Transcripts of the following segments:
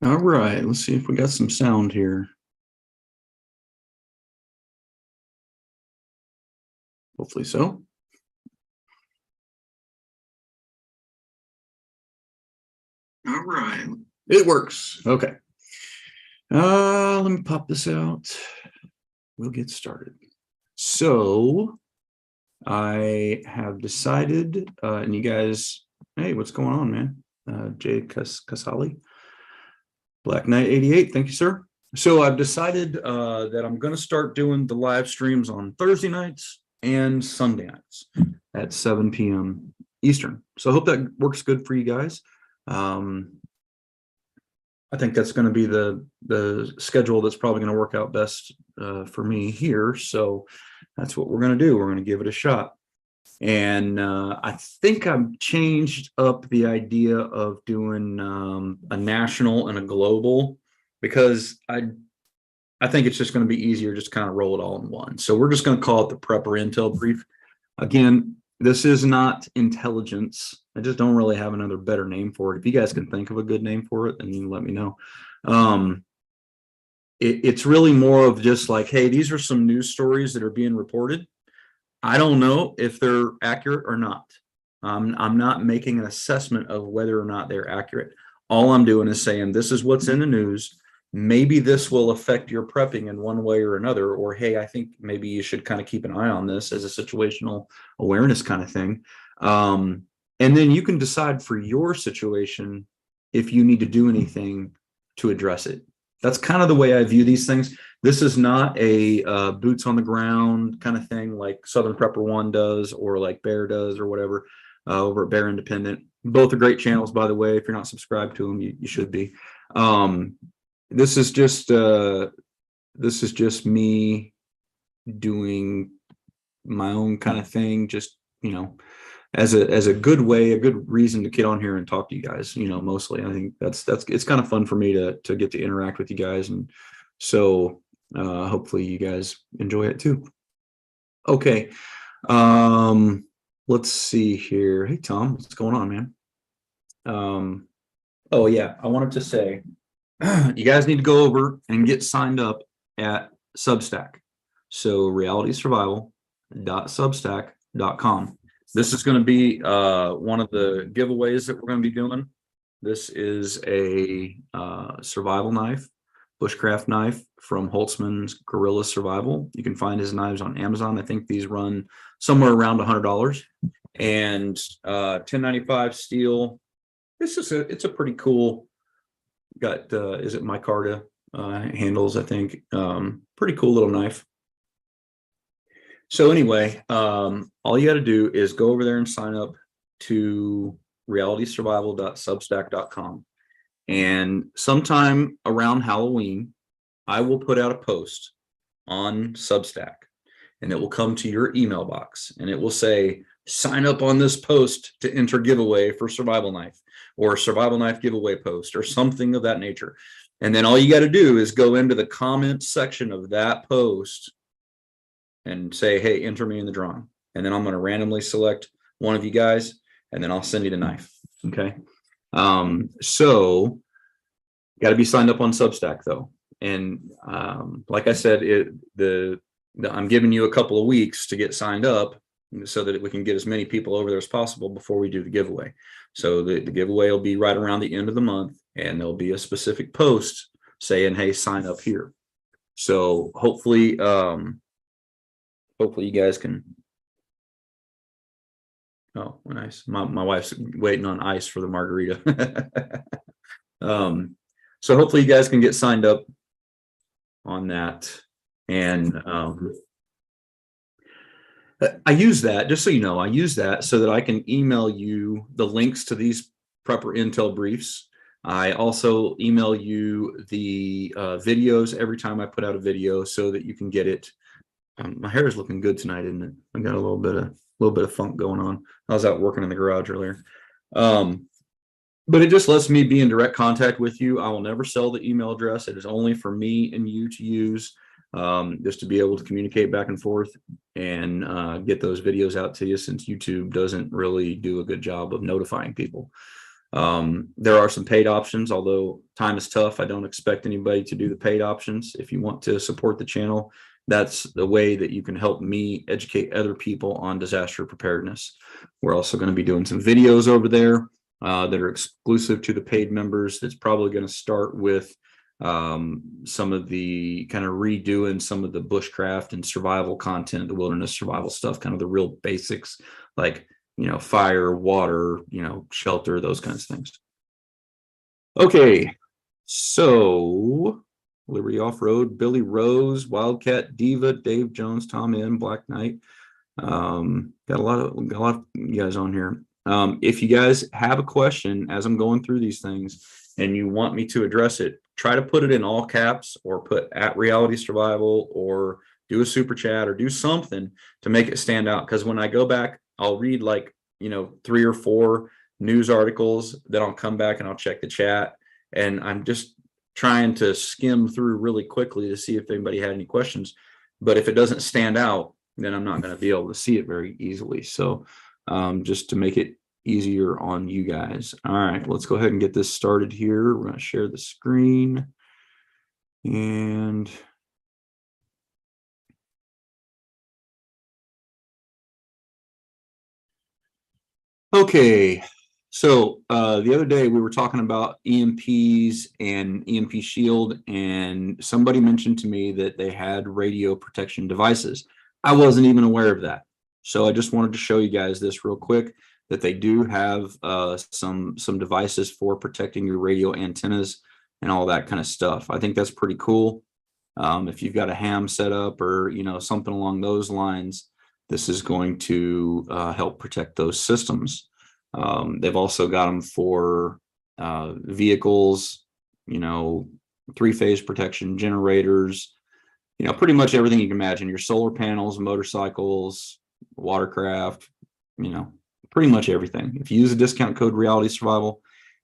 All right, let's see if we got some sound here. Hopefully so. All right, it works. Okay. Let me pop this out. We'll get started. So I have decided, and you guys, hey, what's going on, man? Jay Casali, Black Knight 88. Thank you, sir. So I've decided that I'm going to start doing the live streams on Thursday nights and Sunday nights at 7 p.m. Eastern. So I hope that works good for you guys. I think that's going to be the schedule that's probably going to work out best for me here. So that's what we're going to do. We're going to give it a shot. And I think I've changed up the idea of doing a national and a global, because I think it's just going to be easier just kind of roll it all in one. So we're just going to call it the Prepper Intel Brief. Again, this is not intelligence. I just don't really have another better name for it. If you guys can think of a good name for it, then you can let me know. It's really more of just like, hey, these are some news stories that are being reported. I don't know if they're accurate or not. I'm not making an assessment of whether or not they're accurate. All I'm doing is saying, this is what's in the news. Maybe this will affect your prepping in one way or another, or hey, I think maybe you should kind of keep an eye on this as a situational awareness kind of thing. And then you can decide for your situation if you need to do anything to address it. That's kind of the way I view these things. This is not a boots on the ground kind of thing like Southern Prepper One does, or like Bear does, or whatever, over at Bear Independent. Both are great channels, by the way. If you're not subscribed to them, you should be. This is just me doing my own kind of thing, just, you know, as a good way, a good reason to get on here and talk to you guys, you know. Mostly I think that's it's kind of fun for me to get to interact with you guys, and so hopefully you guys enjoy it too. Okay, let's see here. Hey Tom, what's going on, man? Oh yeah, I wanted to say you guys need to go over and get signed up at Substack. So realitysurvival.substack.com. This is going to be one of the giveaways that we're going to be doing. This is a survival knife, bushcraft knife from Holtzman's Guerrilla Survival. You can find his knives on Amazon. I think these run somewhere around $100, and 1095 steel. It's a pretty cool. Got is it micarta handles, I think. Pretty cool little knife. So anyway, all you got to do is go over there and sign up to realitysurvival.substack.com. And sometime around Halloween, I will put out a post on Substack, and it will come to your email box, and it will say, sign up on this post to enter giveaway for survival knife, or survival knife giveaway post, or something of that nature. And then all you got to do is go into the comments section of that post and say, hey, enter me in the drawing. And then I'm going to randomly select one of you guys, and then I'll send you the knife. Okay. So got to be signed up on Substack though. And like I said, I'm giving you a couple of weeks to get signed up so that we can get as many people over there as possible before we do the giveaway. So the giveaway will be right around the end of the month, and there'll be a specific post saying, hey, sign up here. So hopefully you guys can. Oh, nice. My wife's waiting on ice for the margarita. So hopefully you guys can get signed up on that. And I use that, just so you know, I use that so that I can email you the links to these Prepper Intel briefs. I also email you the videos every time I put out a video, so that you can get it. My hair is looking good tonight, isn't it? I got a little bit of funk going on. I was out working in the garage earlier. But it just lets me be in direct contact with you. I will never sell the email address. It is only for me and you to use, just to be able to communicate back and forth and get those videos out to you, since YouTube doesn't really do a good job of notifying people. There are some paid options, although time is tough. I don't expect anybody to do the paid options. If you want to support the channel, that's the way that you can help me educate other people on disaster preparedness. We're also going to be doing some videos over there that are exclusive to the paid members. That's probably going to start with some of the kind of redoing some of the bushcraft and survival content, the wilderness survival stuff, kind of the real basics, like, fire, water, shelter, those kinds of things. Okay, so Liberty Off-Road, Billy Rose, Wildcat Diva, Dave Jones, Tom M, Black Knight. Got a lot of you guys on here. If you guys have a question as I'm going through these things and you want me to address it, try to put it in all caps or put @Reality Survival or do a super chat or do something to make it stand out. Because when I go back, I'll read 3 or 4 news articles, then I'll come back and I'll check the chat. And I'm just trying to skim through really quickly to see if anybody had any questions. But if it doesn't stand out, then I'm not going to be able to see it very easily. So just to make it easier on you guys. All right, let's go ahead and get this started here. We're going to share the screen. And okay, so the other day we were talking about EMPs and EMP shield, and somebody mentioned to me that they had radio protection devices. I wasn't even aware of that. So I just wanted to show you guys this real quick, that they do have some devices for protecting your radio antennas and all that kind of stuff. I think that's pretty cool. If you've got a ham set up or something along those lines, this is going to help protect those systems. They've also got them for vehicles, 3-phase protection, generators, pretty much everything you can imagine. Your solar panels, motorcycles, watercraft, pretty much everything. If you use a discount code Reality Survival,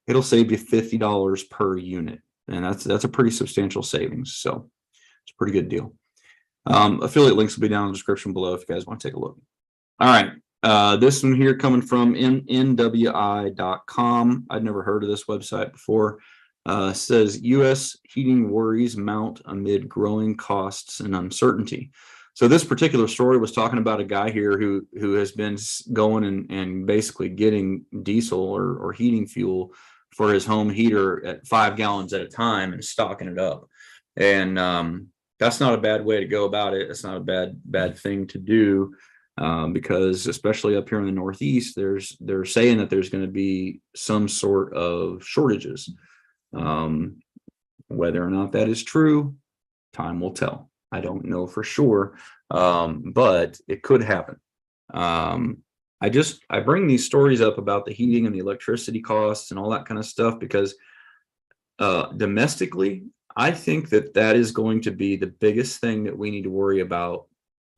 it'll save you $50 per unit, and that's a pretty substantial savings. So it's a pretty good deal. Affiliate links will be down in the description below if you guys want to take a look. All right, this one here coming from NWI.com. I'd never heard of this website before. Says U.S. heating worries mount amid growing costs and uncertainty. So this particular story was talking about a guy here who has been going and basically getting diesel or heating fuel for his home heater at 5 gallons at a time and stocking it up. And that's not a bad way to go about it. It's not a bad thing to do, because especially up here in the Northeast, they're saying that there's going to be some sort of shortages. Whether or not that is true, time will tell. I don't know for sure, but it could happen. I bring these stories up about the heating and the electricity costs and all that kind of stuff because domestically, I think that is going to be the biggest thing that we need to worry about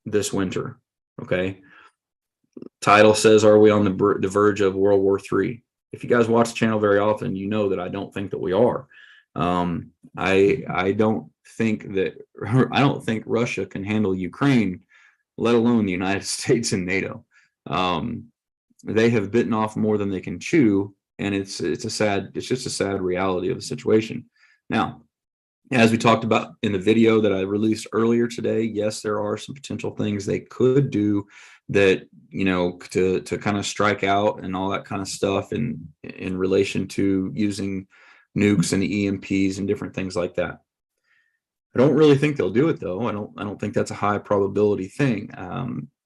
this winter. Okay. Title says, are we on the verge of World War III? If you guys watch the channel very often, you know that I don't think that we are. I don't think Russia can handle Ukraine, let alone the United States and NATO. They have bitten off more than they can chew, and it's just a sad reality of the situation. Now, as we talked about in the video that I released earlier today, yes, there are some potential things they could do that, to kind of strike out and all that kind of stuff in relation to using nukes and EMPs and different things like that. I don't really think they'll do it though. I don't think that's a high probability thing.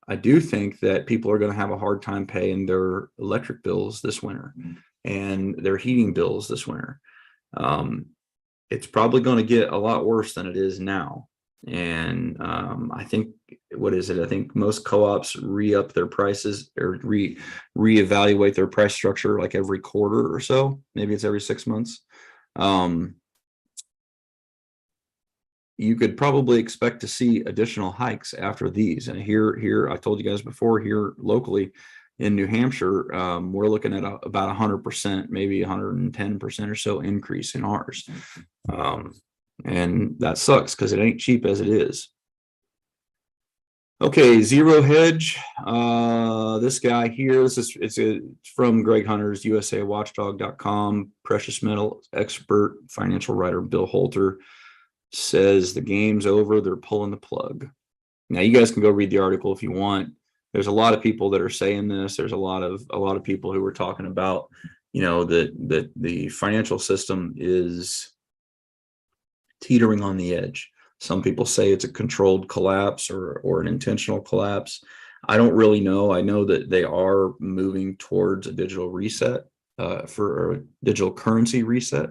I do think that people are going to have a hard time paying their electric bills this winter and their heating bills this winter. It's probably going to get a lot worse than it is now. And I think, I think most co-ops re-up their prices or reevaluate their price structure like every quarter or so. Maybe it's every 6 months. You could probably expect to see additional hikes after these. And here, I told you guys before, here locally in New Hampshire, we're looking at about 100%, maybe 110% or so increase in ours. And that sucks because it ain't cheap as it is. Okay, Zero Hedge. This guy here, it's from Greg Hunter's USAWatchdog.com. Precious metal expert, financial writer Bill Holter says the game's over. They're pulling the plug. Now you guys can go read the article if you want. There's a lot of people that are saying this. There's a lot of people who are talking about, that the financial system is teetering on the edge. Some people say it's a controlled collapse or an intentional collapse. I don't really know. I know that they are moving towards a digital reset, for a digital currency reset.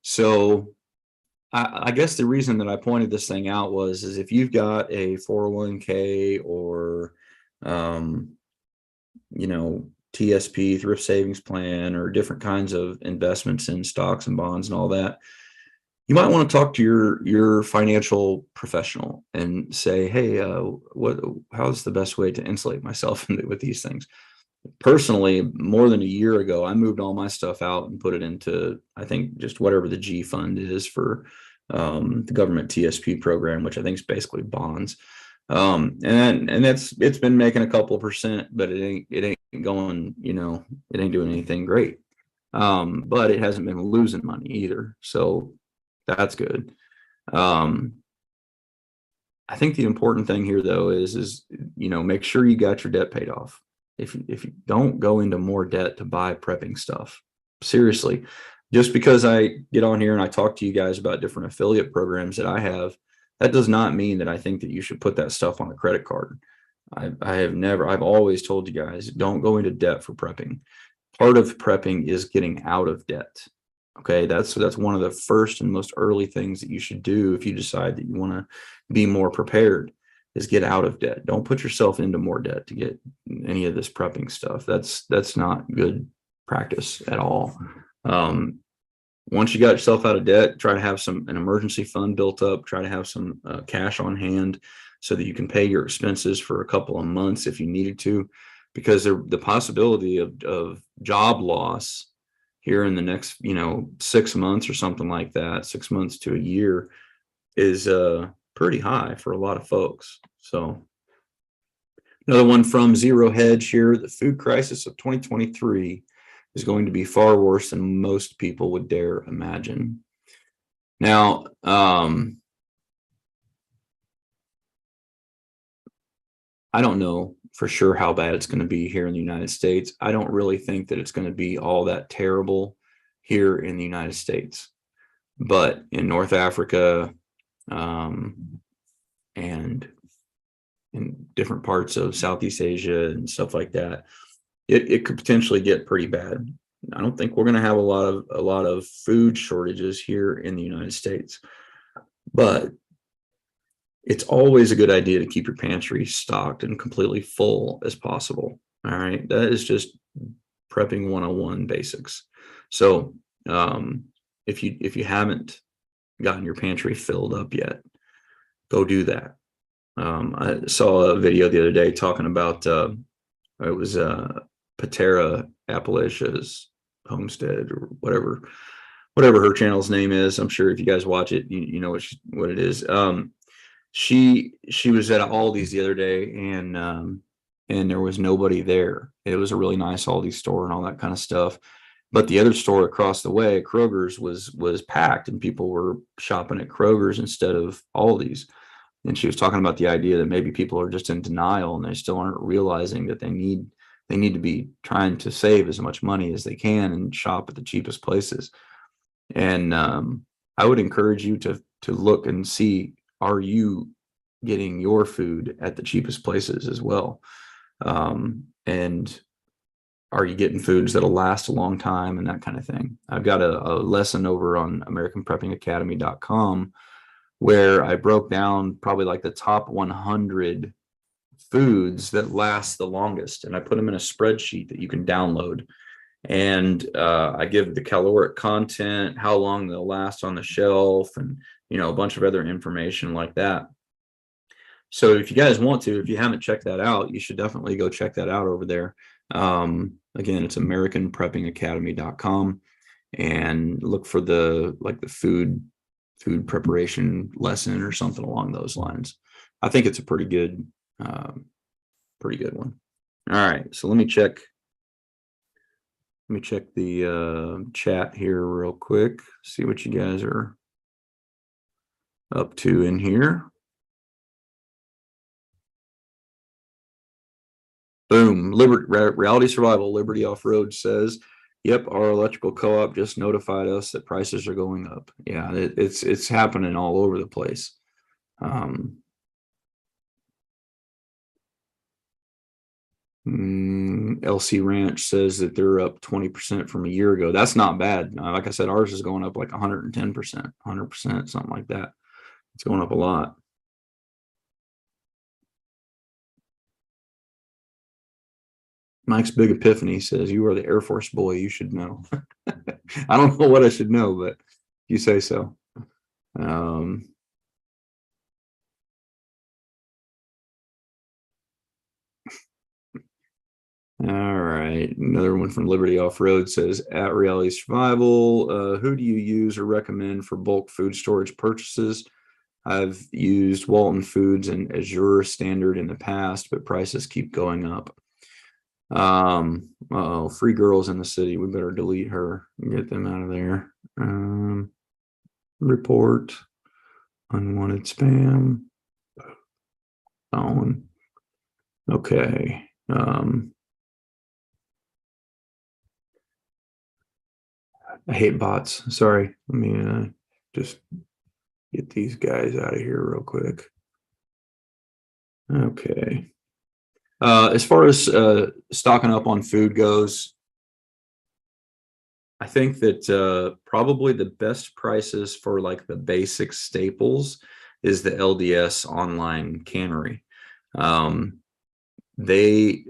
So I guess the reason that I pointed this thing out is if you've got a 401k or, TSP, thrift savings plan, or different kinds of investments in stocks and bonds and all that, you might want to talk to your financial professional and say, hey, how's the best way to insulate myself with these things? Personally, more than a year ago, I moved all my stuff out and put it into, I think, just whatever the G fund is for the government TSP program, which I think is basically bonds. And it's been making a couple of percent, but it ain't going, it ain't doing anything great. But it hasn't been losing money either. So that's good. I think the important thing here though is make sure you got your debt paid off. If you don't go into more debt to buy prepping stuff, seriously, just because I get on here and I talk to you guys about different affiliate programs that I have, that does not mean that I think that you should put that stuff on a credit card. I've always told you guys, don't go into debt for prepping. Part of prepping is getting out of debt. Okay, that's one of the first and most early things that you should do if you decide that you want to be more prepared, is get out of debt. Don't put yourself into more debt to get any of this prepping stuff. That's not good practice at all. Once you got yourself out of debt, try to have an emergency fund built up. Try to have some cash on hand so that you can pay your expenses for a couple of months if you needed to, because the possibility of job loss here in the next 6 months or something like that, 6 months to a year, is pretty high for a lot of folks. So another one from Zero Hedge here: the food crisis of 2023 is going to be far worse than most people would dare imagine. Now, I don't know for sure how bad it's going to be here in the United States. I don't really think that it's going to be all that terrible here in the United States, but in North Africa, and in different parts of Southeast Asia and stuff like that, it could potentially get pretty bad. I don't think we're going to have a lot of food shortages here in the United States, but it's always a good idea to keep your pantry stocked and completely full as possible. All right, that is just prepping 101 basics. So if you haven't gotten your pantry filled up yet, go do that. I saw a video the other day talking about it was Patera Appalachia's homestead, or whatever her channel's name is. I'm sure if you guys watch it, you know what it is. She was at Aldi's the other day, and there was nobody there. It was a really nice Aldi store and all that kind of stuff. But the other store across the way, Kroger's, was packed, and people were shopping at Kroger's instead of Aldi's. And she was talking about the idea that maybe people are just in denial and they still aren't realizing that they need to be trying to save as much money as they can and shop at the cheapest places. And I would encourage you to look and see, are you getting your food at the cheapest places as well? And are you getting foods that'll last a long time and that kind of thing? I've got a lesson over on AmericanPreppingAcademy.com where I broke down probably like the top 100 foods that last the longest, and I put them in a spreadsheet that you can download. And I give the caloric content, how long they'll last on the shelf, and a bunch of other information like that. So if you guys want to, if you haven't checked that out, you should definitely go check that out over there. Again, it's AmericanPreppingAcademy.com, and look for the food preparation lesson or something along those lines. I think it's a pretty good Pretty good one. All right, so let me check the chat here real quick, see what you guys are up to in here. Boom, Reality Survival, Liberty Off-Road says, yep, our electrical co-op just notified us that prices are going up. Yeah, it's happening all over the place. LC Ranch says that they're up 20% from a year ago. That's not bad. Like I said, ours is going up like 110%, 100%, something like that. It's going up a lot. Mike's Big Epiphany says, you are the Air Force boy. You should know. I don't know what I should know, but you say so. All right. Another one from Liberty Off-Road says, at Reality Survival, who do you use or recommend for bulk food storage purchases? I've used Walton Foods and Azure Standard in the past, but prices keep going up. Free girls in the city. We better delete her and get them out of there. Report unwanted spam. On. Okay. I hate bots. Sorry. Let me just get these guys out of here real quick. Okay. As far as stocking up on food goes, I think that probably the best prices for like the basic staples is the LDS online cannery. They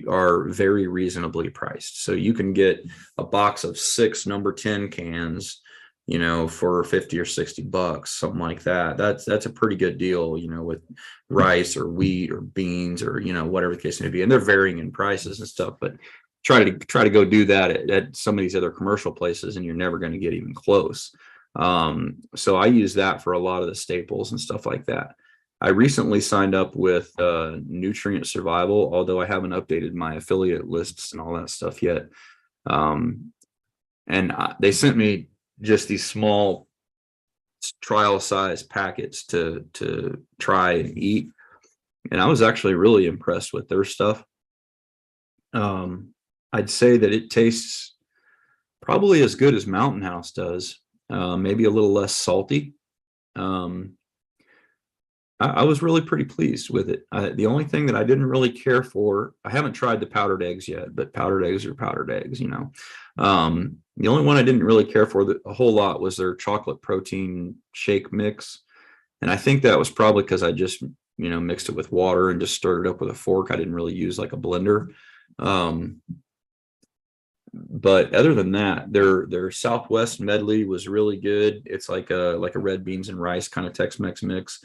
are very reasonably priced. So you can get a box of 6 number 10 cans, you know, for 50 or 60 bucks, something like that. That's a pretty good deal, you know, with rice or wheat or beans or, you know, whatever the case may be. And they're varying in prices and stuff, but try to go do that at some of these other commercial places and you're never going to get even close. So I use that for a lot of the staples and stuff like that. I recently signed up with Nutrient Survival, although I haven't updated my affiliate lists and all that stuff yet. They sent me just these small trial size packets to try and eat. And I was actually really impressed with their stuff. I'd say that it tastes probably as good as Mountain House does, maybe a little less salty. I was really pretty pleased with it. The only thing that I didn't really care for, I haven't tried the powdered eggs yet, but powdered eggs are powdered eggs, you know. The only one I didn't really care for a whole lot was their chocolate protein shake mix. And I think that was probably because I just, you know, mixed it with water and just stirred it up with a fork. I didn't really use like a blender. But other than that, their Southwest medley was really good. It's like a red beans and rice kind of Tex-Mex mix.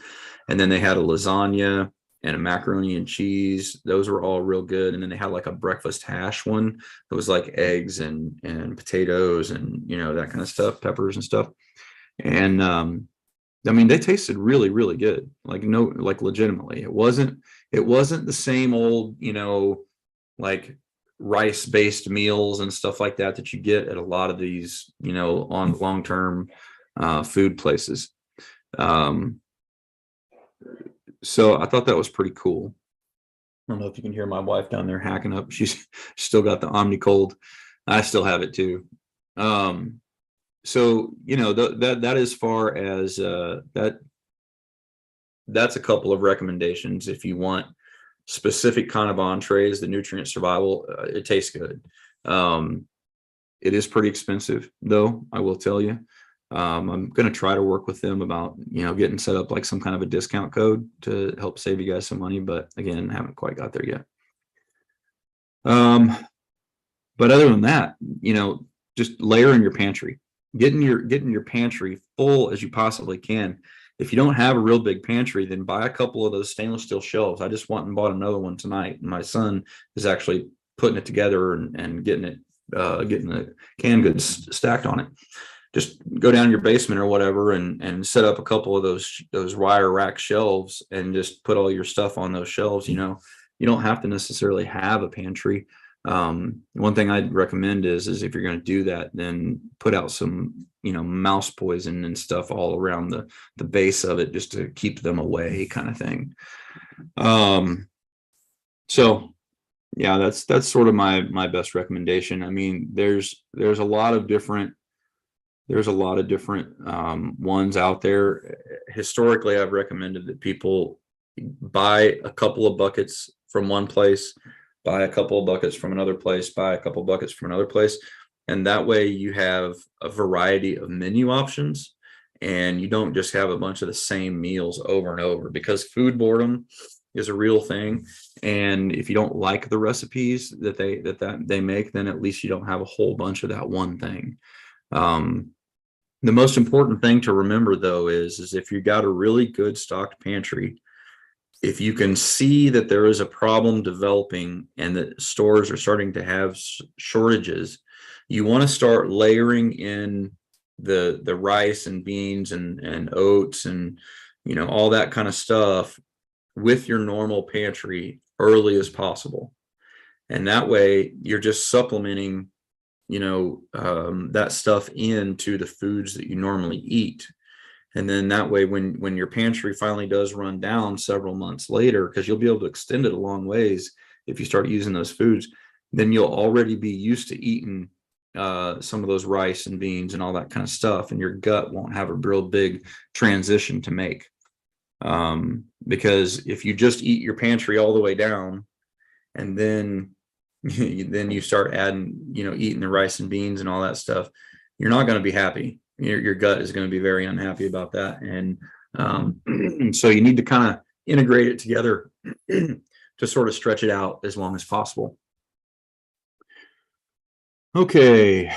And then they had a lasagna and a macaroni and cheese. Those were all real good. And then they had like a breakfast hash one that was like eggs and potatoes and, you know, that kind of stuff, peppers and stuff. And I mean, they tasted really, really good. Like legitimately. It wasn't the same old, you know, like rice-based meals and stuff like that you get at a lot of these, you know, on long-term food places. So I thought that was pretty cool. I don't know if you can hear my wife down there hacking up. She's still got the Omni-Cold. I still have it too. So, you know, that as far as that's a couple of recommendations. If you want specific kind of entrees, the Nutrient Survival, it tastes good. It is pretty expensive though, I will tell you. I'm going to try to work with them about, you know, getting set up like some kind of a discount code to help save you guys some money, but again, haven't quite got there yet. But other than that, you know, just layer in your pantry, getting your pantry full as you possibly can. If you don't have a real big pantry, then buy a couple of those stainless steel shelves. I just went and bought another one tonight. My son is actually putting it together and getting the canned goods stacked on it. just go down your basement or whatever and set up a couple of those wire rack shelves and just put all your stuff on those shelves. You don't have to necessarily have a pantry. One thing I'd recommend is if you're going to do that, then put out some, mouse poison and stuff all around the base of it, just to keep them away, kind of thing. So yeah, that's sort of my best recommendation. I mean, there's a lot of different ones out there. Historically, I've recommended that people buy a couple of buckets from one place, buy a couple of buckets from another place, buy a couple of buckets from another place. And that way you have a variety of menu options, and you don't just have a bunch of the same meals over and over, because food boredom is a real thing. And if you don't like the recipes that they make, then at least you don't have a whole bunch of that one thing. The most important thing to remember, though, is if you got a really good stocked pantry, if you can see that there is a problem developing and that stores are starting to have shortages, you want to start layering in the rice and beans and oats and all that kind of stuff with your normal pantry early as possible. And that way you're just supplementing that stuff into the foods that you normally eat. And then that way, when your pantry finally does run down several months later, because you'll be able to extend it a long ways if you start using those foods, then you'll already be used to eating some of those rice and beans and all that kind of stuff, and your gut won't have a real big transition to make. Because if you just eat your pantry all the way down, and then you start adding, eating the rice and beans and all that stuff, you're not going to be happy. Your gut is going to be very unhappy about that. And so you need to kind of integrate it together to sort of stretch it out as long as possible. Okay.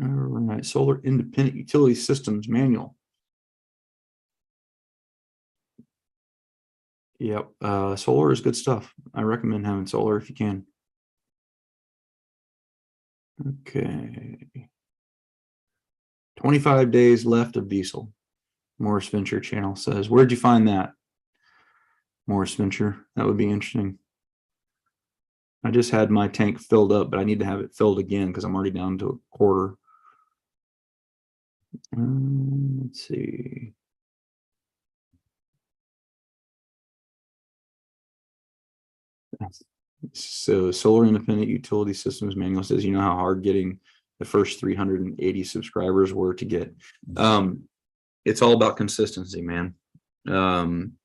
All right. Solar Independent Utility Systems Manual. Yep. Solar is good stuff. I recommend having solar if you can. Okay. 25 days left of diesel. Morris Venture channel says, where'd you find that? Morris Venture. That would be interesting. I just had my tank filled up, but I need to have it filled again because I'm already down to a quarter. Let's see. So Solar Independent Utility Systems Manual says, you know how hard getting the first 380 subscribers were to get. It's all about consistency, man.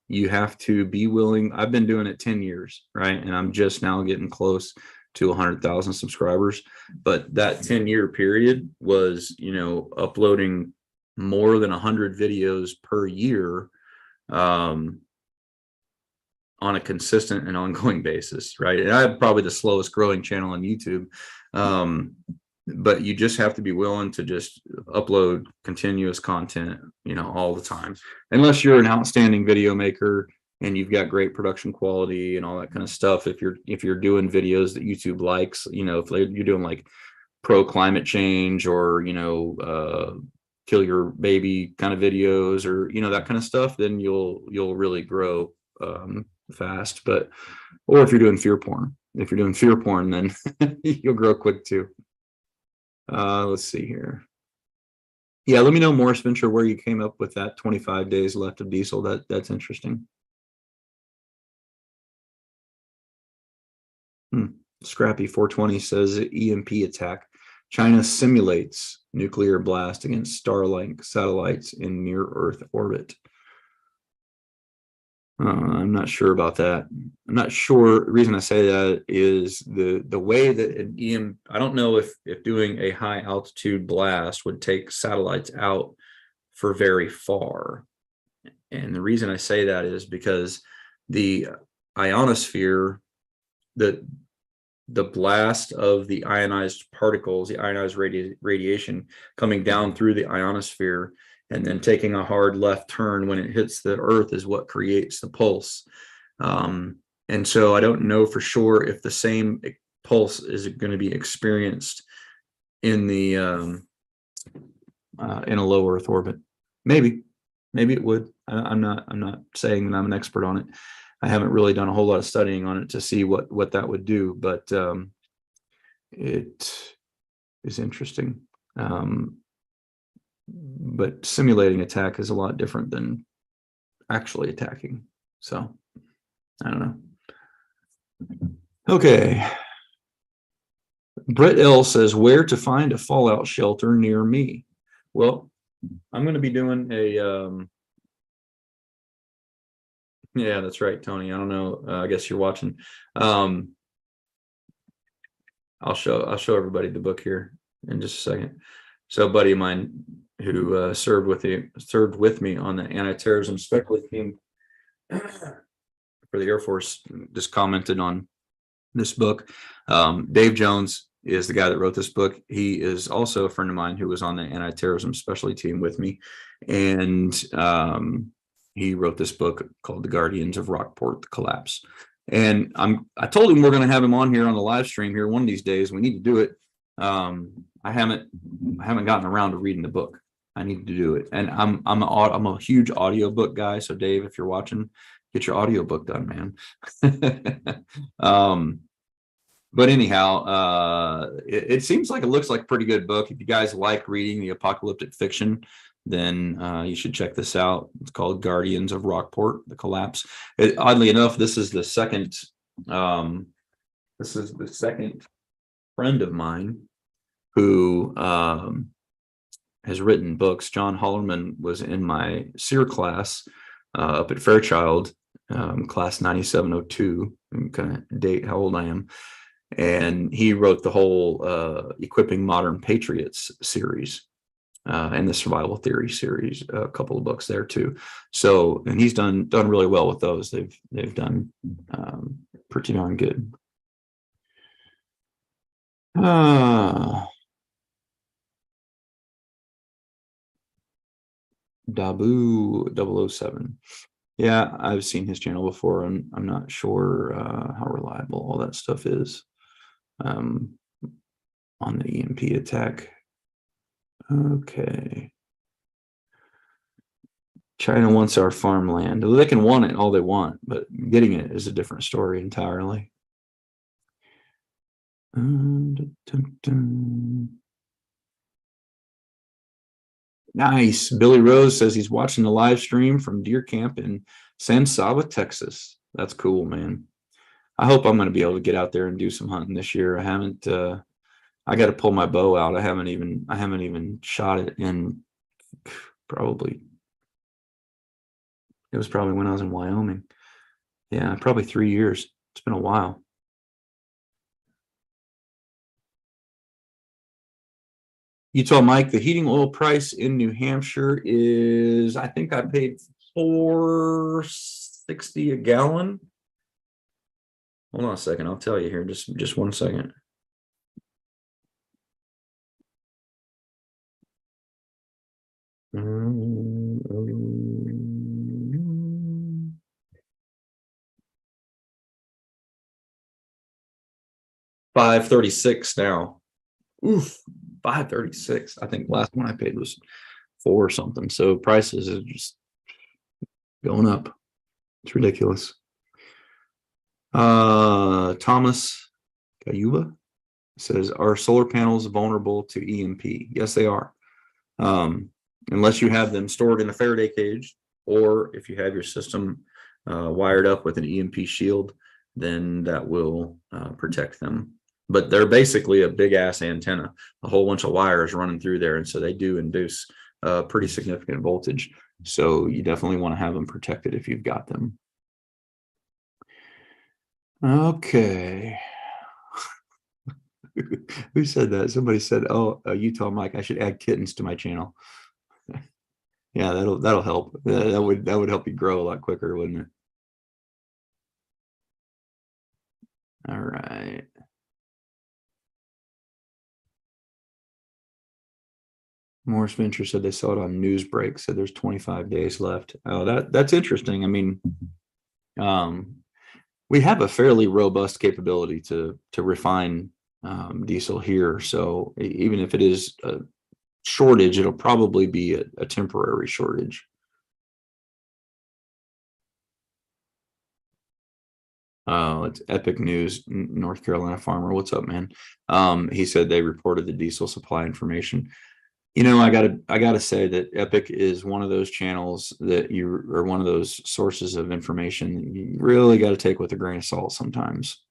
You have to be willing. I've been doing it 10 years, right? And I'm just now getting close to 100,000 subscribers. But that 10-year period was, uploading more than 100 videos per year, on a consistent and ongoing basis, right? And I have probably the slowest growing channel on YouTube. But you just have to be willing to just upload continuous content, all the time, unless you're an outstanding video maker and you've got great production quality and all that kind of stuff. If you're doing videos that YouTube likes, if you're doing like pro climate change or, kill your baby kind of videos or, that kind of stuff, then you'll really grow fast. Or if you're doing fear porn, then you'll grow quick too. Let's see here. Yeah, let me know, Morris Venture, where you came up with that 25 days left of diesel. That's interesting. Scrappy 420 says EMP attack. China simulates nuclear blast against Starlink satellites in near Earth orbit. I'm not sure about that. I'm not sure. The reason I say that is the way that an I don't know if doing a high altitude blast would take satellites out for very far. And the reason I say that is because the ionosphere, the blast of the ionized particles, the ionized radiation coming down through the ionosphere and then taking a hard left turn when it hits the Earth is what creates the pulse. And so I don't know for sure if the same pulse is going to be experienced in the in a low Earth orbit. Maybe it would. I'm not saying that I'm an expert on it. I haven't really done a whole lot of studying on it to see what that would do, but it is interesting. But simulating attack is a lot different than actually attacking. So I don't know. Okay. Brett L says, where to find a fallout shelter near me? Well, I'm going to be doing a yeah, that's right, Tony. I don't know. I guess you're watching. I'll show everybody the book here in just a second. So a buddy of mine who served with me on the anti-terrorism specialty team for the Air Force just commented on this book. Dave Jones is the guy that wrote this book. He is also a friend of mine who was on the anti-terrorism specialty team with me. And he wrote this book called The Guardians of Rockport, The Collapse. And I told him we're going to have him on here on the live stream here one of these days. We need to do it. I haven't gotten around to reading the book. I need to do it. And I'm a huge audiobook guy. So Dave, if you're watching, get your audiobook done, man. But anyhow, it seems like it looks like a pretty good book. If you guys like reading the apocalyptic fiction, then you should check this out. It's called Guardians of Rockport, The Collapse. Oddly enough, this is the second friend of mine who has written books. John Hollerman was in my SEER class up at Fairchild, class 9702. I'm gonna date how old I am. And he wrote the whole Equipping Modern Patriots series and the Survival Theory series, a couple of books there too. So, and he's done really well with those. They've done pretty darn good. Dabu 007. Yeah, I've seen his channel before, and I'm not sure how reliable all that stuff is on the EMP attack. Okay. China wants our farmland. Well, they can want it all they want, but getting it is a different story entirely. Nice. Billy Rose says he's watching the live stream from deer camp in San Saba, Texas. That's cool, man. I hope I'm going to be able to get out there and do some hunting this year. I haven't. I got to pull my bow out. I haven't even shot it in probably. It was probably when I was in Wyoming. Yeah, probably 3 years. It's been a while. You told Mike the heating oil price in New Hampshire is, I think I paid $4.60 a gallon. Hold on a second, I'll tell you here. Just 1 second. $5.36 now. Oof, $5.36. I think last one I paid was $4 or something. So prices are just going up. It's ridiculous. Thomas Cayuba says, are solar panels vulnerable to EMP? Yes, they are. Unless you have them stored in a Faraday cage, or if you have your system wired up with an EMP shield, then that will protect them. But they're basically a big ass antenna, a whole bunch of wires running through there. And so they do induce pretty significant voltage. So you definitely want to have them protected if you've got them. Okay. Who said that? Somebody said, oh, Utah Mike, I should add kittens to my channel. Yeah, that'll help. That would help you grow a lot quicker, wouldn't it? All right. Morris Venture said they saw it on Newsbreak, said there's 25 days left. Oh, that's interesting. I mean, we have a fairly robust capability to refine diesel here. So even if it is a shortage, it'll probably be a temporary shortage. It's Epic News, North Carolina farmer. What's up, man? He said they reported the diesel supply information. You know, I gotta say that Epic is one of those channels that you are one of those sources of information that you really got to take with a grain of salt sometimes.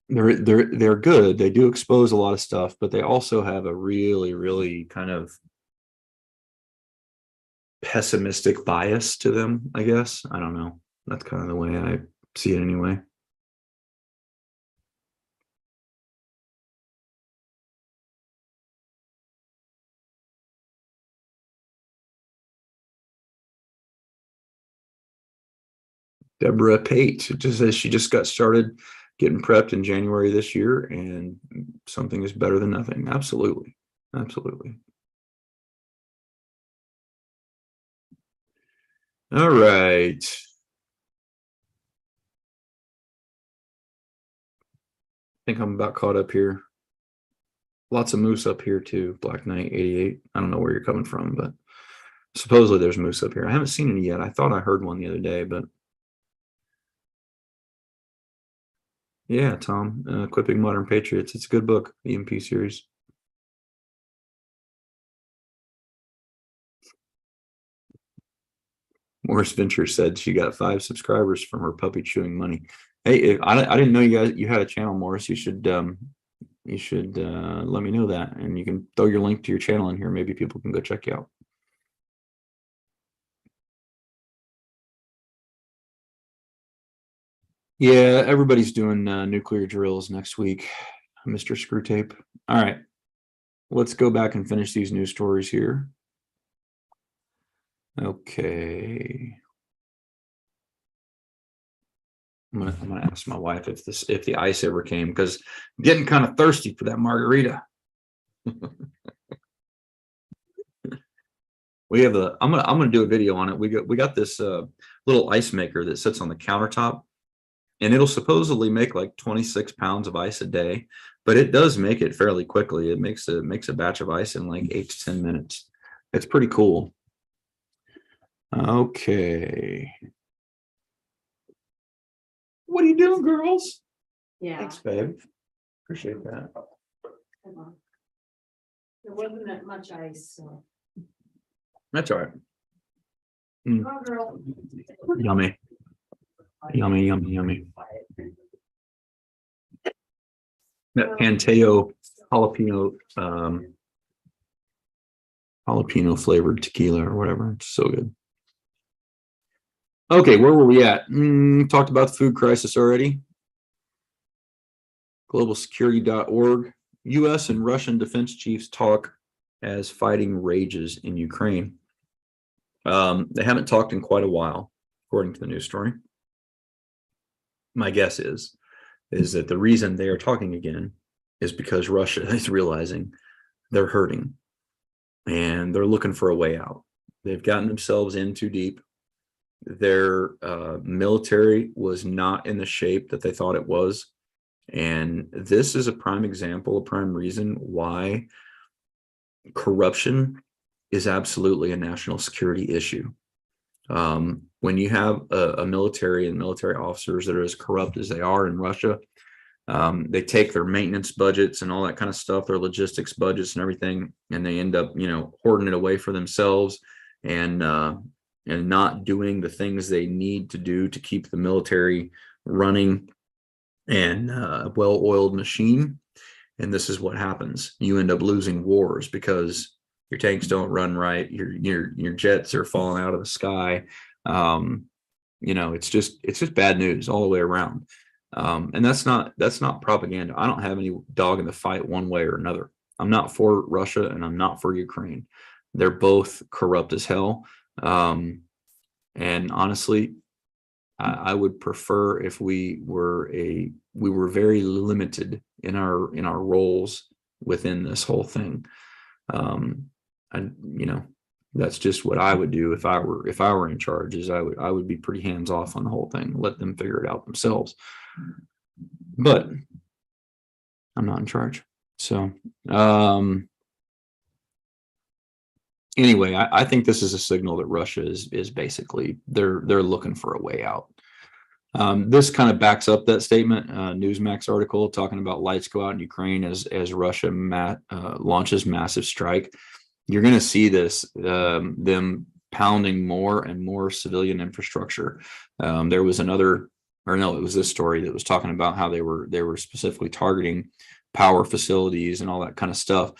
They're good. They do expose a lot of stuff, but they also have a really kind of pessimistic bias to them, I guess. I don't know. That's kind of the way I see it anyway. Deborah Pate just says she just got started getting prepped in January this year, and something is better than nothing. Absolutely. Absolutely. All right. I think I'm about caught up here. Lots of moose up here too. Black Knight 88. I don't know where you're coming from, but supposedly there's moose up here. I haven't seen any yet. I thought I heard one the other day, but yeah, Tom, Equipping Modern Patriots. It's a good book, the EMP series. Morris Venture said she got 5 subscribers from her puppy chewing money. Hey, I didn't know you had a channel, Morris. You should let me know that, and you can throw your link to your channel in here. Maybe people can go check you out. Yeah, everybody's doing nuclear drills next week, Mr. Screwtape. All right, let's go back and finish these news stories here. Okay. I'm gonna ask my wife if the ice ever came, because I'm getting kind of thirsty for that margarita. We have I'm gonna do a video on it. We got this little ice maker that sits on the countertop, and it'll supposedly make like 26 pounds of ice a day, but it does make it fairly quickly. It makes a batch of ice in like 8 to 10 minutes. It's pretty cool. Okay. What are you doing, girls? Yeah. Thanks, babe. Appreciate that. There wasn't that much ice, so. That's all right. Oh, girl. Yummy. Yummy, yummy, yummy. That Panteo jalapeno jalapeno flavored tequila or whatever. It's so good. Okay, where were we at? Talked about the food crisis already. Globalsecurity.org. U.S. and Russian defense chiefs talk as fighting rages in Ukraine. They haven't talked in quite a while, according to the news story. My guess is that the reason they are talking again is because Russia is realizing they're hurting and they're looking for a way out. They've gotten themselves in too deep. Their military was not in the shape that they thought it was. And this is a prime example, a prime reason why corruption is absolutely a national security issue. When you have a military and military officers that are as corrupt as they are in Russia, they take their maintenance budgets and all that kind of stuff, their logistics budgets and everything, and they end up, hoarding it away for themselves and not doing the things they need to do to keep the military running and a well-oiled machine. And this is what happens. You end up losing wars because your tanks don't run right. Your jets are falling out of the sky. It's just bad news all the way around. And that's not propaganda. I don't have any dog in the fight one way or another. I'm not for Russia and I'm not for Ukraine. They're both corrupt as hell. And honestly, I would prefer if we were very limited in our roles within this whole thing. That's just what I would do if I were in charge. Is I would be pretty hands off on the whole thing, let them figure it out themselves. But I'm not in charge. So anyway, I think this is a signal that Russia is basically they're looking for a way out. This kind of backs up that statement. Newsmax article talking about lights go out in Ukraine as Russia launches massive strike. You're going to see this them pounding more and more civilian infrastructure. There was another, or no, it was this story that was talking about how they were specifically targeting power facilities and all that kind of stuff.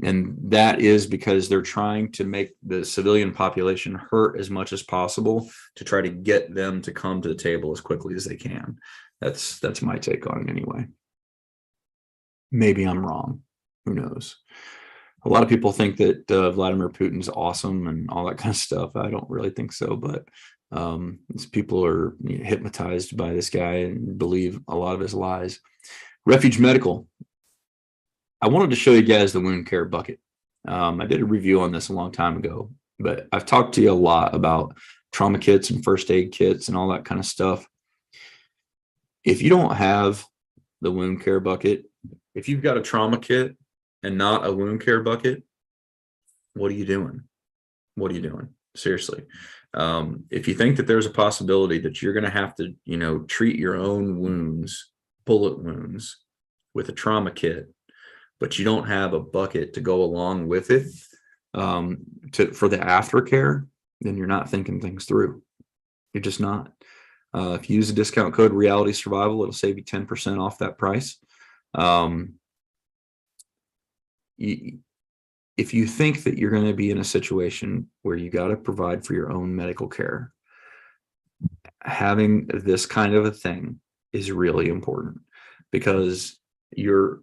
And that is because they're trying to make the civilian population hurt as much as possible to try to get them to come to the table as quickly as they can. That's my take on it anyway. Maybe I'm wrong. Who knows? A lot of people think that Vladimir Putin's awesome and all that kind of stuff. I don't really think so, but these people are hypnotized by this guy and believe a lot of his lies. Refuge Medical. I wanted to show you guys the wound care bucket. I did a review on this a long time ago, but I've talked to you a lot about trauma kits and first aid kits and all that kind of stuff. If you don't have the wound care bucket, if you've got a trauma kit and not a wound care bucket, what are you doing? What are you doing? Seriously. If you think that there's a possibility that you're going to have to, treat your own wounds, bullet wounds with a trauma kit, but you don't have a bucket to go along with it for the aftercare, then you're not thinking things through. You're just not. If you use the discount code Reality Survival, it'll save you 10% off that price. If you think that you're going to be in a situation where you got to provide for your own medical care, having this kind of a thing is really important, because you're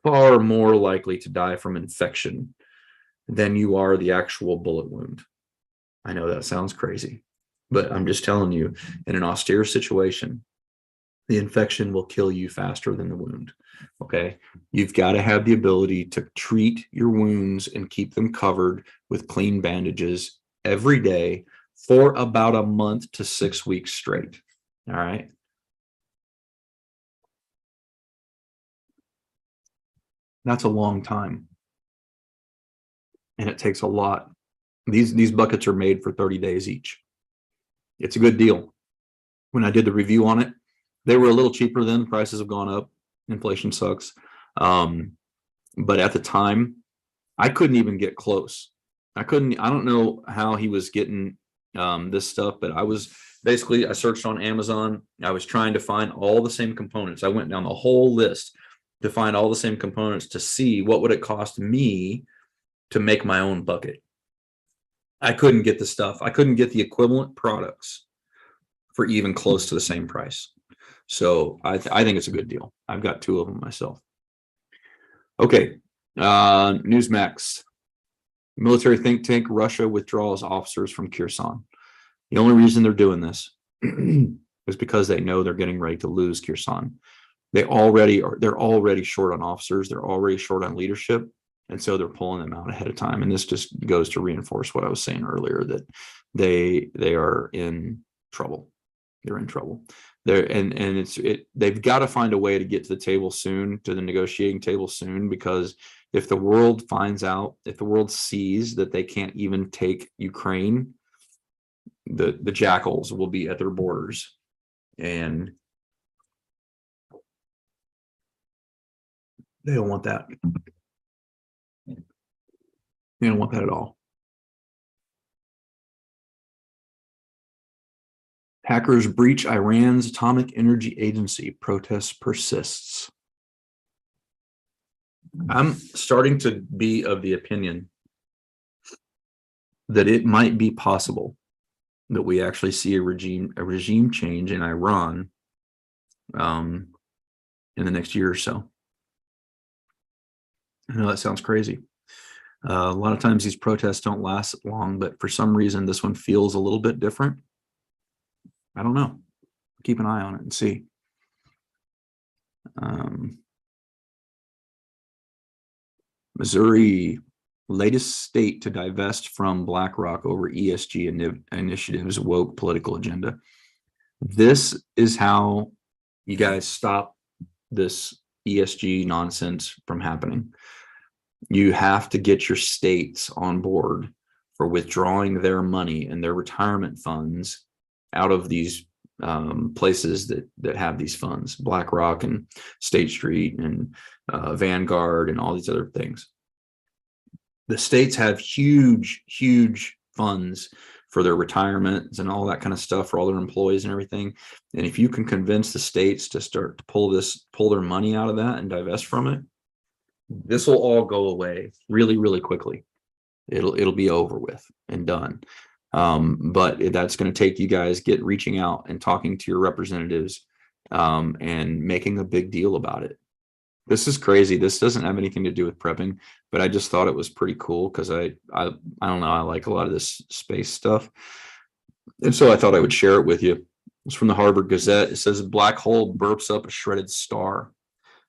far more likely to die from infection than you are the actual bullet wound. I know that sounds crazy, but I'm just telling you, in an austere situation, the infection will kill you faster than the wound. Okay. You've got to have the ability to treat your wounds and keep them covered with clean bandages every day for about a month to 6 weeks straight. All right. That's a long time. And it takes a lot. These buckets are made for 30 days each. It's a good deal. When I did the review on it, they were a little cheaper then. Prices have gone up. Inflation sucks. But at the time, I couldn't even get close. I don't know how he was getting this stuff, but I searched on Amazon. I was trying to find all the same components. I went down the whole list to find all the same components to see what would it cost me to make my own bucket. I couldn't get the stuff. I couldn't get the equivalent products for even close to the same price. So I think it's a good deal. I've got 2 of them myself. Okay. Newsmax. Military think tank, Russia withdraws officers from Kherson. The only reason they're doing this is because they know they're getting ready to lose Kherson. They're already short on officers. They're already short on leadership. And so they're pulling them out ahead of time. And this just goes to reinforce what I was saying earlier, that they are in trouble. They're in trouble. They've got to find a way to get to the table soon, to the negotiating table soon, because if the world finds out, if the world sees that they can't even take Ukraine, the jackals will be at their borders. And they don't want that. They don't want that at all. Hackers breach Iran's Atomic Energy Agency. Protest persists. I'm starting to be of the opinion that it might be possible that we actually see a regime change in Iran in the next year or so. I know that sounds crazy. A lot of times these protests don't last long, but for some reason this one feels a little bit different. I don't know. Keep an eye on it and see. Missouri latest state to divest from BlackRock over ESG initiatives, woke political agenda. This is how you guys stop this ESG nonsense from happening. You have to get your states on board for withdrawing their money and their retirement funds out of these places that have these funds, BlackRock and State Street and Vanguard and all these other things. The states have huge funds for their retirements and all that kind of stuff for all their employees and everything. And if you can convince the states to start to pull their money out of that and divest from it, this will all go away really quickly. It'll be over with and done. But that's going to take you guys reaching out and talking to your representatives and making a big deal about it. This is crazy. This doesn't have anything to do with prepping, but I just thought it was pretty cool because I don't know, I like a lot of this space stuff. And so I thought I would share it with you. It's from the Harvard Gazette. It says a black hole burps up a shredded star.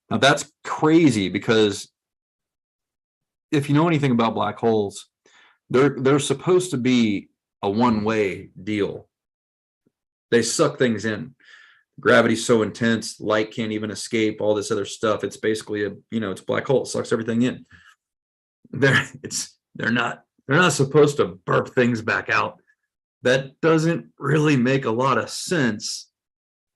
Now that's crazy because if you know anything about black holes, they're supposed to be a one-way deal. They suck things in. Gravity's so intense, light can't even escape, all this other stuff. It's basically it's a black hole. It sucks everything in. They're not supposed to burp things back out. That doesn't really make a lot of sense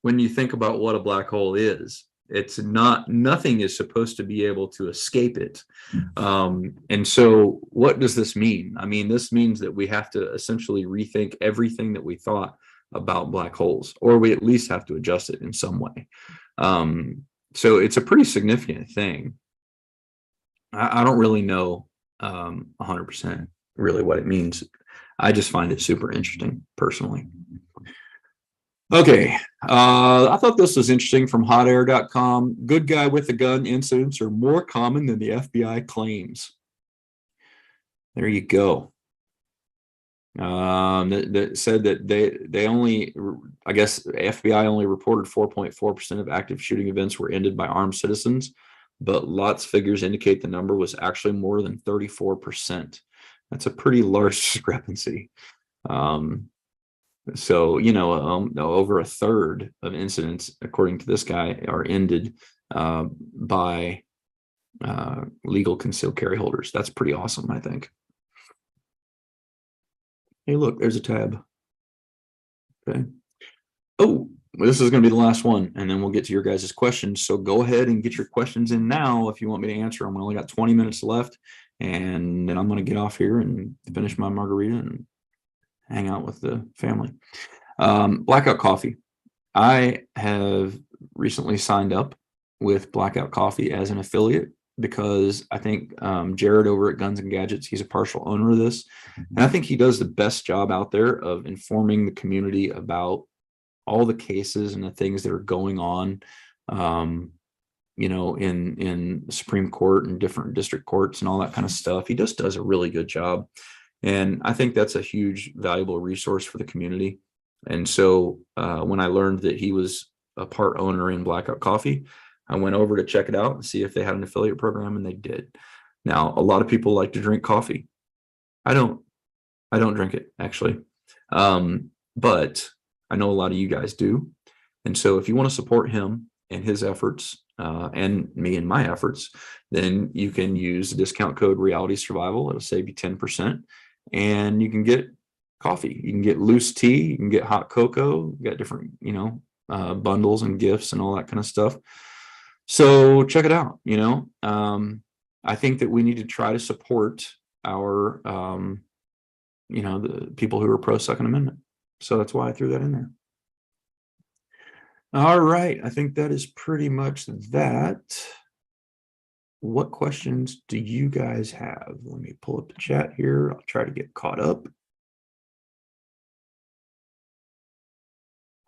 when you think about what a black hole is. It's nothing is supposed to be able to escape it. And so what does this mean? I mean, this means that we have to essentially rethink everything that we thought about black holes, or we at least have to adjust it in some way. So it's a pretty significant thing. I don't really know 100% really what it means. I just find it super interesting personally. Okay, I thought this was interesting from hotair.com. Good guy with a gun incidents are more common than the FBI claims. There you go. That said that they only, I guess FBI only reported 4.4% of active shooting events were ended by armed citizens, but lots figures indicate the number was actually more than 34%. That's a pretty large discrepancy. So, over a third of incidents, according to this guy, are ended by legal concealed carry holders. That's pretty awesome, I think. Hey, look, there's a tab. Okay. Oh, this is going to be the last one, and then we'll get to your guys' questions. So go ahead and get your questions in now if you want me to answer them. We only got 20 minutes left, and then I'm going to get off here and finish my margarita and hang out with the family. Blackout Coffee. I have recently signed up with Blackout Coffee as an affiliate because I think Jared over at Guns and Gadgets, he's a partial owner of this. And I think he does the best job out there of informing the community about all the cases and the things that are going on, in the Supreme Court and different district courts and all that kind of stuff. He just does a really good job. And I think that's a huge, valuable resource for the community. And so when I learned that he was a part owner in Blackout Coffee, I went over to check it out and see if they had an affiliate program, and they did. Now, a lot of people like to drink coffee. I don't drink it, actually. But I know a lot of you guys do. And so if you want to support him and his efforts and me and my efforts, then you can use the discount code Reality Survival. It'll save you 10%. And you can get coffee. You can get loose tea. You can get hot cocoa. You got different, bundles and gifts and all that kind of stuff. So check it out. I think that we need to try to support our, the people who are pro Second Amendment. So that's why I threw that in there. All right. I think that is pretty much that. What questions do you guys have? Let me pull up the chat here. I'll try to get caught up.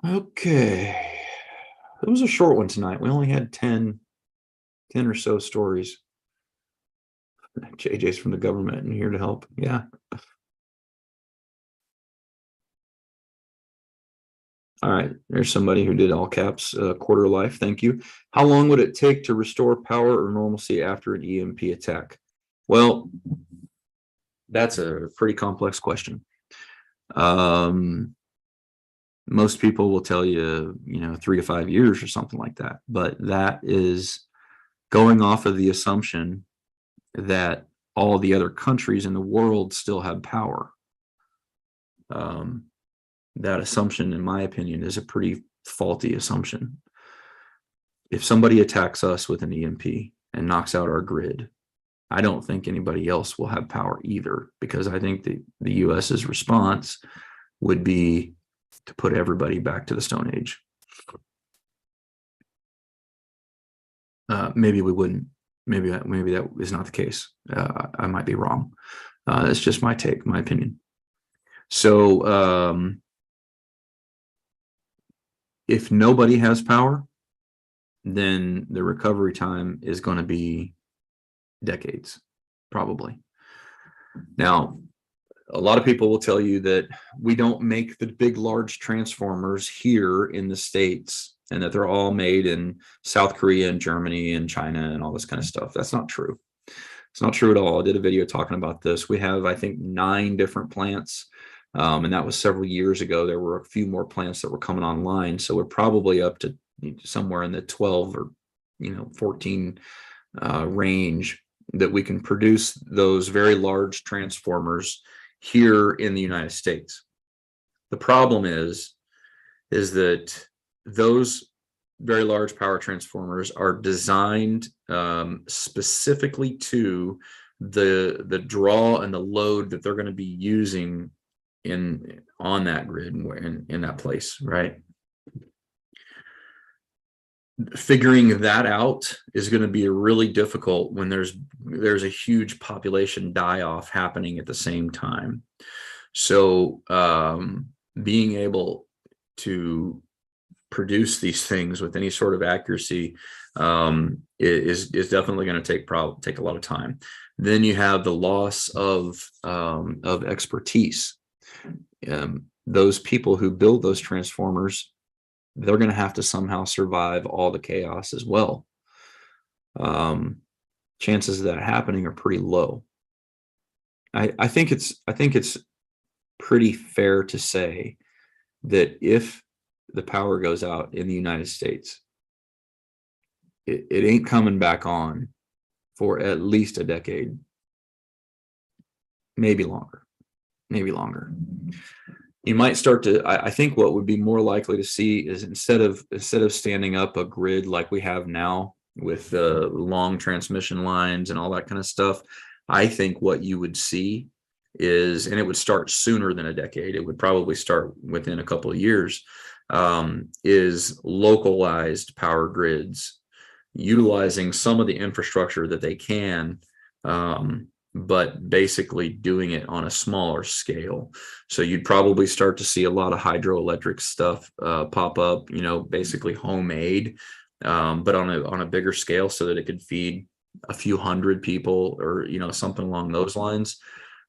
Okay. It was a short one tonight. We only had 10 or so stories. JJ's from the government and here to help. Yeah. All right. There's somebody who did all caps, quarter life. Thank you. How long would it take to restore power or normalcy after an EMP attack? Well, That's a pretty complex question. Most people will tell you, 3 to 5 years or something like that, but that is going off of the assumption that all the other countries in the world still have power. That assumption, in my opinion, is a pretty faulty assumption. If somebody attacks us with an EMP and knocks out our grid, I don't think anybody else will have power either, because I think the US's response would be to put everybody back to the Stone Age. Maybe we wouldn't. Maybe that is not the case. I might be wrong. That's just my take, my opinion. So if nobody has power, then the recovery time is going to be decades, probably. Now, a lot of people will tell you that we don't make the big, large transformers here in the States, and that they're all made in South Korea and Germany and China and all this kind of stuff. That's not true. It's not true at all. I did a video talking about this. We have, I think, 9 different plants. And that was several years ago. There were a few more plants that were coming online. So we're probably up to somewhere in the 12 or 14 range that we can produce those very large transformers here in the United States. The problem is that those very large power transformers are designed specifically to the draw and the load that they're going to be using on that grid in that place, right? Figuring that out is going to be really difficult when there's a huge population die-off happening at the same time. So being able to produce these things with any sort of accuracy is definitely going to take a lot of time. Then you have the loss of expertise. Those people who build those transformers, they're going to have to somehow survive all the chaos as well. Chances of that happening are pretty low. I think it's pretty fair to say that if the power goes out in the United States, it ain't coming back on for at least a decade, maybe longer. You might start to, I think what would be more likely to see is instead of standing up a grid like we have now with the long transmission lines and all that kind of stuff, I think what you would see is, and it would start sooner than a decade, it would probably start within a couple of years, is localized power grids, utilizing some of the infrastructure that they can, but basically doing it on a smaller scale. So you'd probably start to see a lot of hydroelectric stuff pop up, basically homemade, but on a bigger scale, so that it could feed a few hundred people, or something along those lines.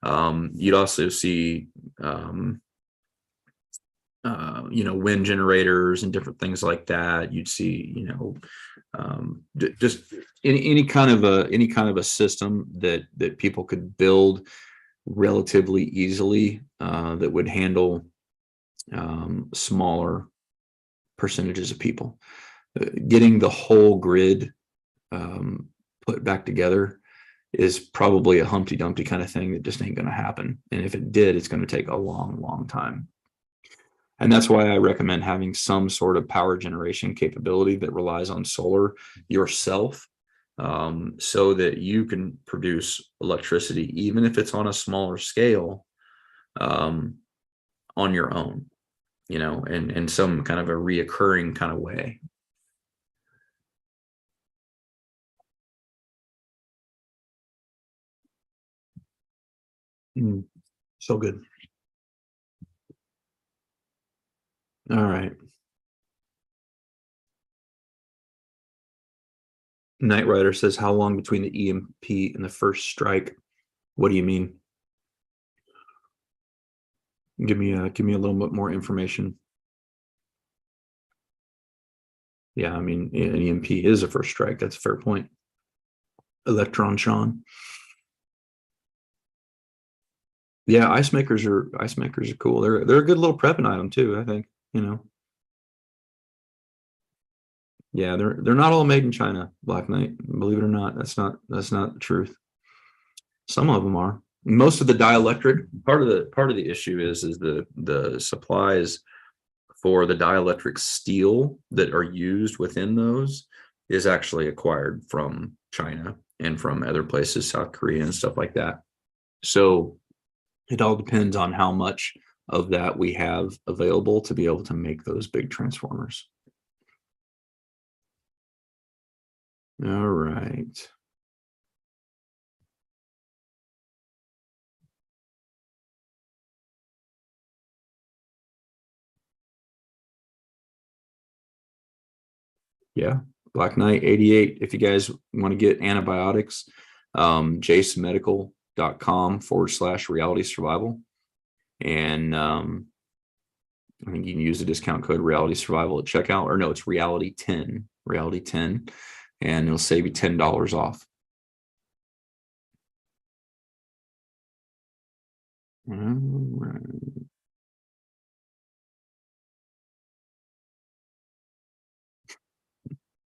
You'd also see wind generators and different things like that. You'd see just any kind of a system that people could build relatively easily, that would handle smaller percentages of people. Getting the whole grid put back together is probably a Humpty Dumpty kind of thing that just ain't going to happen. And if it did, it's going to take a long time. And that's why I recommend having some sort of power generation capability that relies on solar yourself, so that you can produce electricity, even if it's on a smaller scale, on your own, in some kind of a reoccurring kind of way. So good. All right. Knight Rider says, how long between the EMP and the first strike? What do you mean? Give me a little bit more information. Yeah, I mean, an EMP is a first strike. That's a fair point. Electron Sean. Yeah, ice makers are cool. They're a good little prepping item too, I think, you know. Yeah, they're not all made in China, Black Knight. Believe it or not, that's not the truth. Some of them are. Most of the dielectric part of the issue is the supplies for the dielectric steel that are used within those is actually acquired from China and from other places, South Korea and stuff like that. So it all depends on how much of that we have available to be able to make those big transformers. All right. Yeah, Black Knight 88. If you guys want to get antibiotics, jasemedical.com/reality survival. And I think you can use the discount code reality survival at checkout, or no, it's reality 10, and it'll save you $10 off. All right.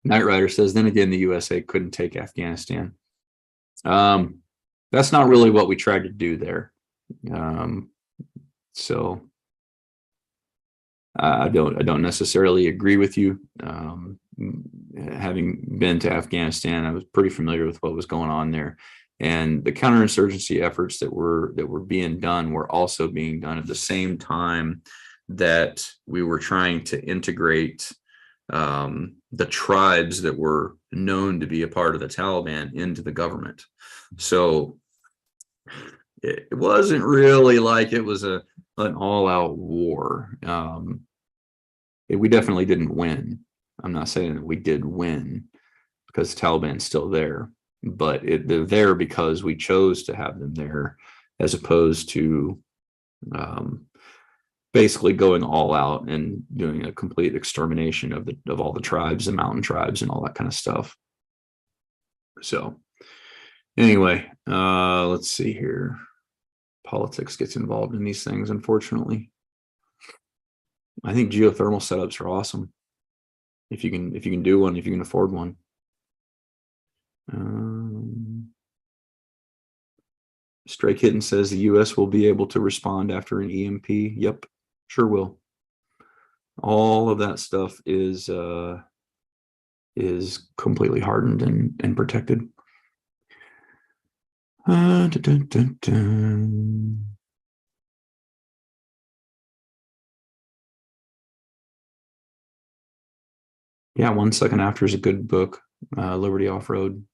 Knight Rider says, then again, the USA couldn't take Afghanistan. That's not really what we tried to do there. So I don't necessarily agree with you. Having been to Afghanistan, I was pretty familiar with what was going on there, and the counterinsurgency efforts that were being done were also being done at the same time that we were trying to integrate the tribes that were known to be a part of the Taliban into the government. So it wasn't really like it was an all-out war. We definitely didn't win. I'm not saying that we did win because the Taliban's still there, but they're there because we chose to have them there, as opposed to basically going all out and doing a complete extermination of all the tribes, the mountain tribes, and all that kind of stuff. So anyway, let's see here. Politics gets involved in these things, unfortunately. I think geothermal setups are awesome. If you can do one, if you can afford one. Stray Kitten says the US will be able to respond after an EMP. Yep, sure will. All of that stuff is completely hardened and protected. Dun, dun, dun, dun. Yeah, 1 Second After is a good book. Liberty Off-Road.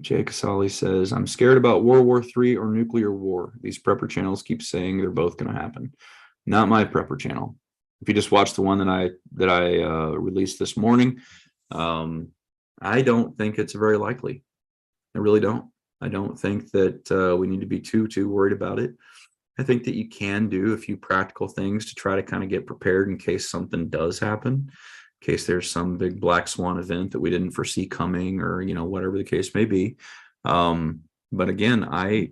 Jay Casali says, I'm scared about World War III or nuclear war. These prepper channels keep saying they're both going to happen. Not my prepper channel. If you just watch the one that I released this morning, I don't think it's very likely. I really don't. I don't think that we need to be too worried about it. I think that you can do a few practical things to try to kind of get prepared in case something does happen, in case there's some big black swan event that we didn't foresee coming, or whatever the case may be. But again, I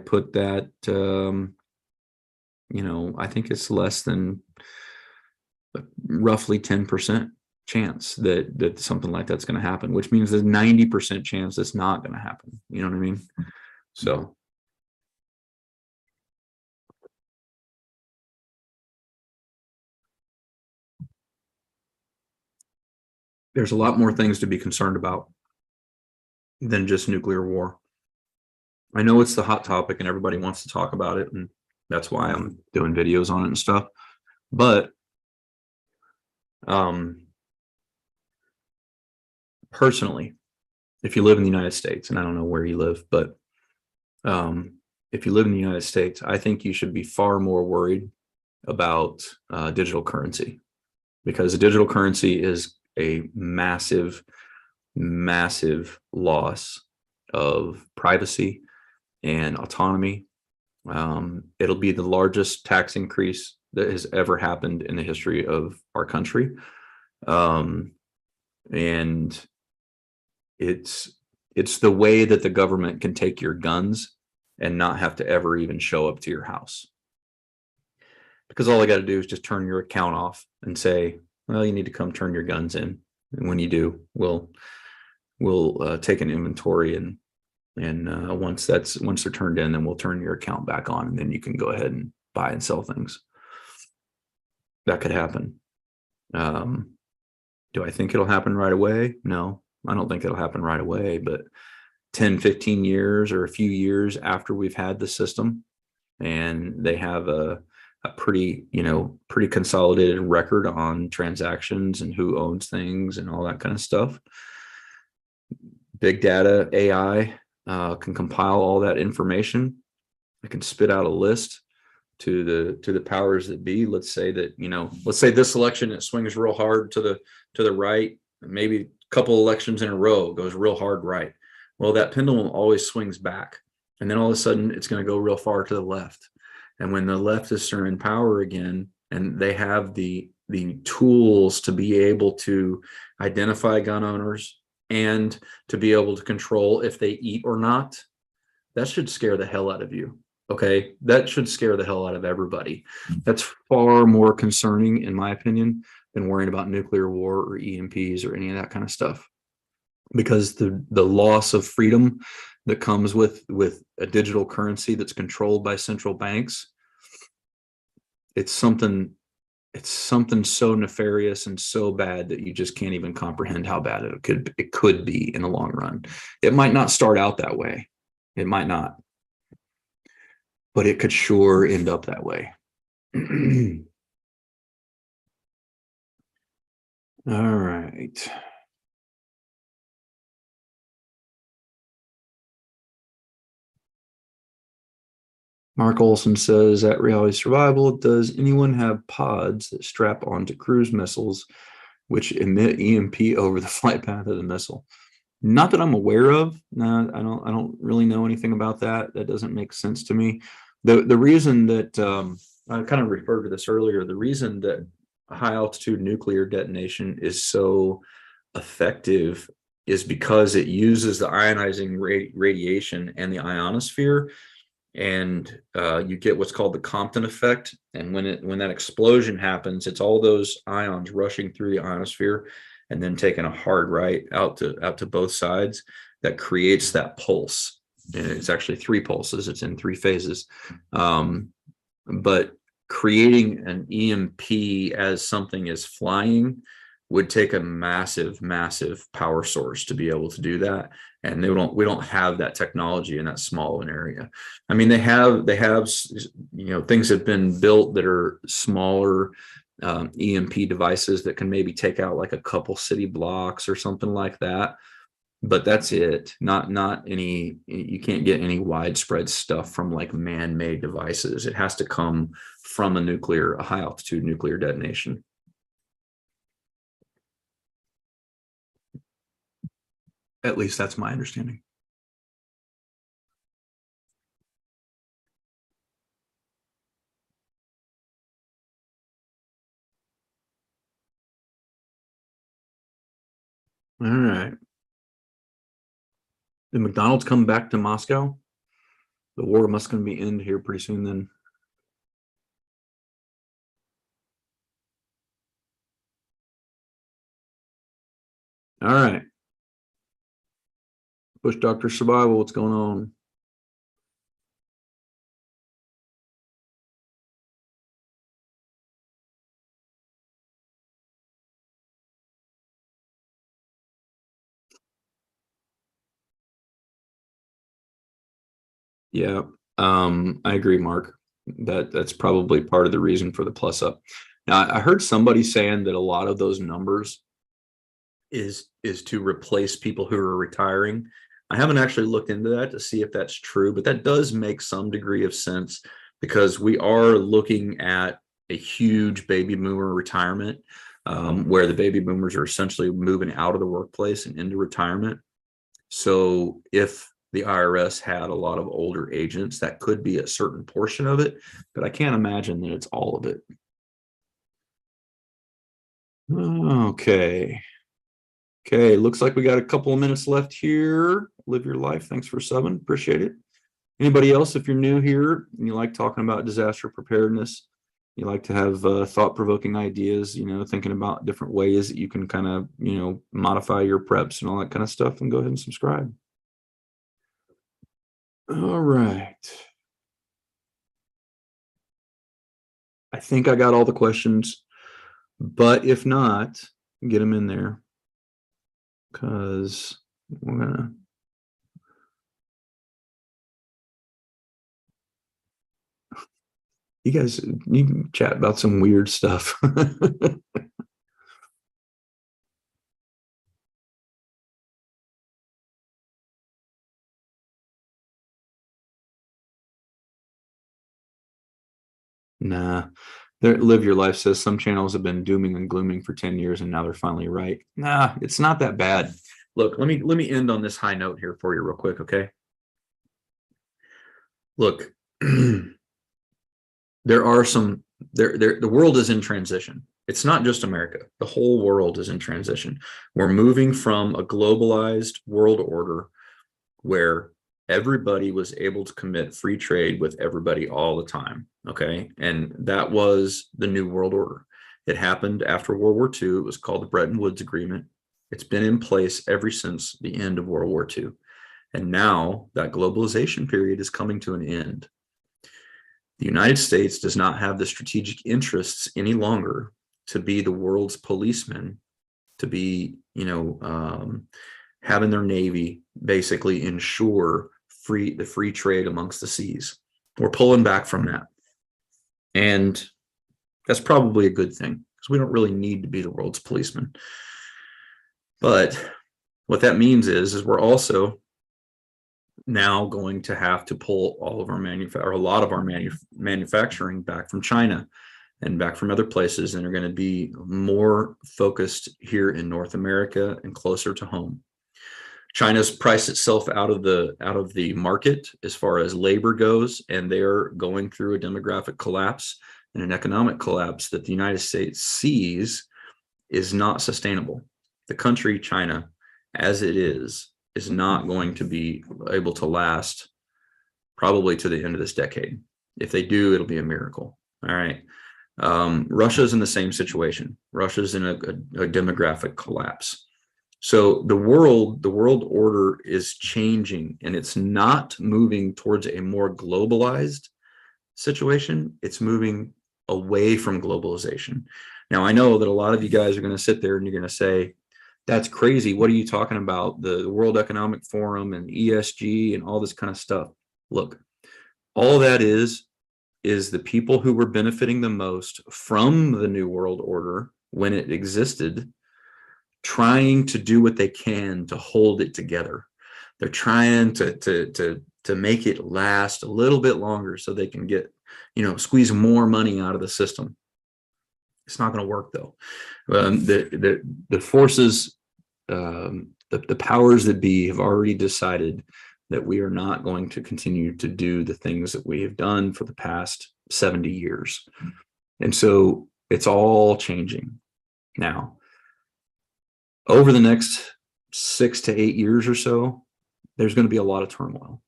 put that I think it's less than roughly 10% chance that something like that's going to happen, which means there's 90% chance it's not going to happen. You know what I mean? So there's a lot more things to be concerned about than just nuclear war. I know it's the hot topic and everybody wants to talk about it, and that's why I'm doing videos on it and stuff. But personally, if you live in the United States, and I don't know where you live, but if you live in the United States, I think you should be far more worried about digital currency, because the digital currency is a massive loss of privacy and autonomy. It'll be the largest tax increase that has ever happened in the history of our country. And it's the way that the government can take your guns and not have to ever even show up to your house. Because all I got to do is just turn your account off and say, well, you need to come turn your guns in. And when you do, we'll take an inventory, and once they're turned in, then we'll turn your account back on, and then you can go ahead and buy and sell things. That could happen. Do I think it'll happen right away? No, I don't think it'll happen right away, but 10, 15 years or a few years after we've had the system and they have a pretty consolidated record on transactions and who owns things and all that kind of stuff. Big data, AI can compile all that information. It can spit out a list to the powers that be. Let's say this election, it swings real hard to the right, maybe a couple elections in a row goes real hard right. Well, that pendulum always swings back, and then all of a sudden it's going to go real far to the left. And when the leftists are in power again, and they have the tools to be able to identify gun owners and to be able to control if they eat or not, that should scare the hell out of you. Okay, that should scare the hell out of everybody. That's far more concerning, in my opinion, than worrying about nuclear war or EMPs or any of that kind of stuff. Because the loss of freedom that comes with a digital currency that's controlled by central banks, it's something so nefarious and so bad that you just can't even comprehend how bad it could be in the long run. It might not start out that way. It might not. But it could sure end up that way. All right. Mark Olson says, at Reality Survival, does anyone have pods that strap onto cruise missiles which emit EMP over the flight path of the missile? Not that I'm aware of. No, I don't really know anything about that. That doesn't make sense to me. The reason that I kind of referred to this earlier, the reason that high altitude nuclear detonation is so effective is because it uses the ionizing radiation and the ionosphere, and you get what's called the Compton effect. And when that explosion happens, it's all those ions rushing through the ionosphere and then taking a hard right out to both sides. That creates that pulse. And it's actually 3 pulses. It's in 3 phases. But creating an EMP as something is flying would take a massive power source to be able to do that. And we don't have that technology in that small an area. I mean, they have things have been built that are smaller EMP devices that can maybe take out like a couple city blocks or something like that. But that's it. Not any, you can't get any widespread stuff from like man-made devices. It has to come from a high altitude nuclear detonation. At least that's my understanding. All right. Did McDonald's come back to Moscow? The war must going to be end here pretty soon then. All right. Bush Doctor Survival, what's going on? Yeah, I agree, Mark. That's probably part of the reason for the plus up. Now, I heard somebody saying that a lot of those numbers is to replace people who are retiring. I haven't actually looked into that to see if that's true, but that does make some degree of sense because we are looking at a huge baby boomer retirement, where the baby boomers are essentially moving out of the workplace and into retirement. So if the IRS had a lot of older agents, that could be a certain portion of it, but I can't imagine that it's all of it. Okay. Okay, looks like we got a couple of minutes left here. Live your life. Thanks for subbing. Appreciate it. Anybody else, if you're new here and you like talking about disaster preparedness, you like to have thought-provoking ideas, thinking about different ways that you can kind of, modify your preps and all that kind of stuff, and go ahead and subscribe. All right. I think I got all the questions, but if not, get them in there, because we're gonna. You guys, you can chat about some weird stuff. Nah, Live Your Life says some channels have been dooming and glooming for 10 years and now they're finally right. Nah, it's not that bad. Look, let me end on this high note here for you real quick, okay? Look, the world is in transition. It's not just America. The whole world is in transition. We're moving from a globalized world order where everybody was able to commit free trade with everybody all the time. Okay. And that was the New World Order. It happened after World War II. It was called the Bretton Woods Agreement. It's been in place ever since the end of World War II. And now that globalization period is coming to an end. The United States does not have the strategic interests any longer to be the world's policeman, to be, having their Navy basically ensure the free trade amongst the seas. We're pulling back from that. And that's probably a good thing, because we don't really need to be the world's policeman. But what that means is we're also now going to have to pull all of our a lot of our manufacturing back from China and back from other places, and are going to be more focused here in North America and closer to home. China's priced itself out of the market as far as labor goes, and they're going through a demographic collapse and an economic collapse that the United States sees is not sustainable. The country, China, as it is not going to be able to last probably to the end of this decade. If they do, it'll be a miracle. All right. Russia's in the same situation. Russia's in a demographic collapse. So the world order is changing, and it's not moving towards a more globalized situation. It's moving away from globalization. Now, I know that a lot of you guys are going to sit there and you're going to say, that's crazy. What are you talking about? The World Economic Forum and ESG and all this kind of stuff. Look, all that is the people who were benefiting the most from the New World Order when it existed, trying to do what they can to hold it together. They're trying to make it last a little bit longer so they can get, squeeze more money out of the system. It's not going to work, though. The forces, the powers that be have already decided that we are not going to continue to do the things that we have done for the past 70 years. And so it's all changing now. Over the next 6 to 8 years or so, there's going to be a lot of turmoil.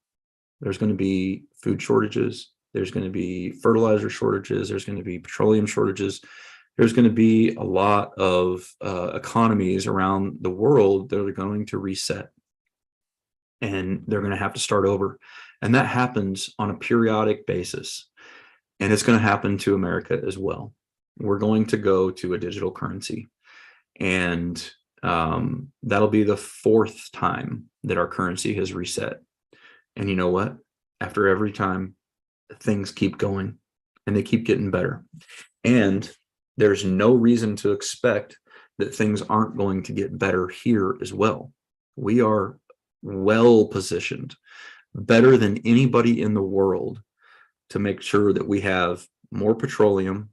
There's going to be food shortages. There's going to be fertilizer shortages. There's going to be petroleum shortages. There's going to be a lot of economies around the world that are going to reset, and they're going to have to start over. And that happens on a periodic basis. And it's going to happen to America as well. We're going to go to a digital currency, and that'll be the 4th time that our currency has reset. And you know what? After every time, things keep going and they keep getting better. And there's no reason to expect that things aren't going to get better here as well. We are well positioned, better than anybody in the world, to make sure that we have more petroleum,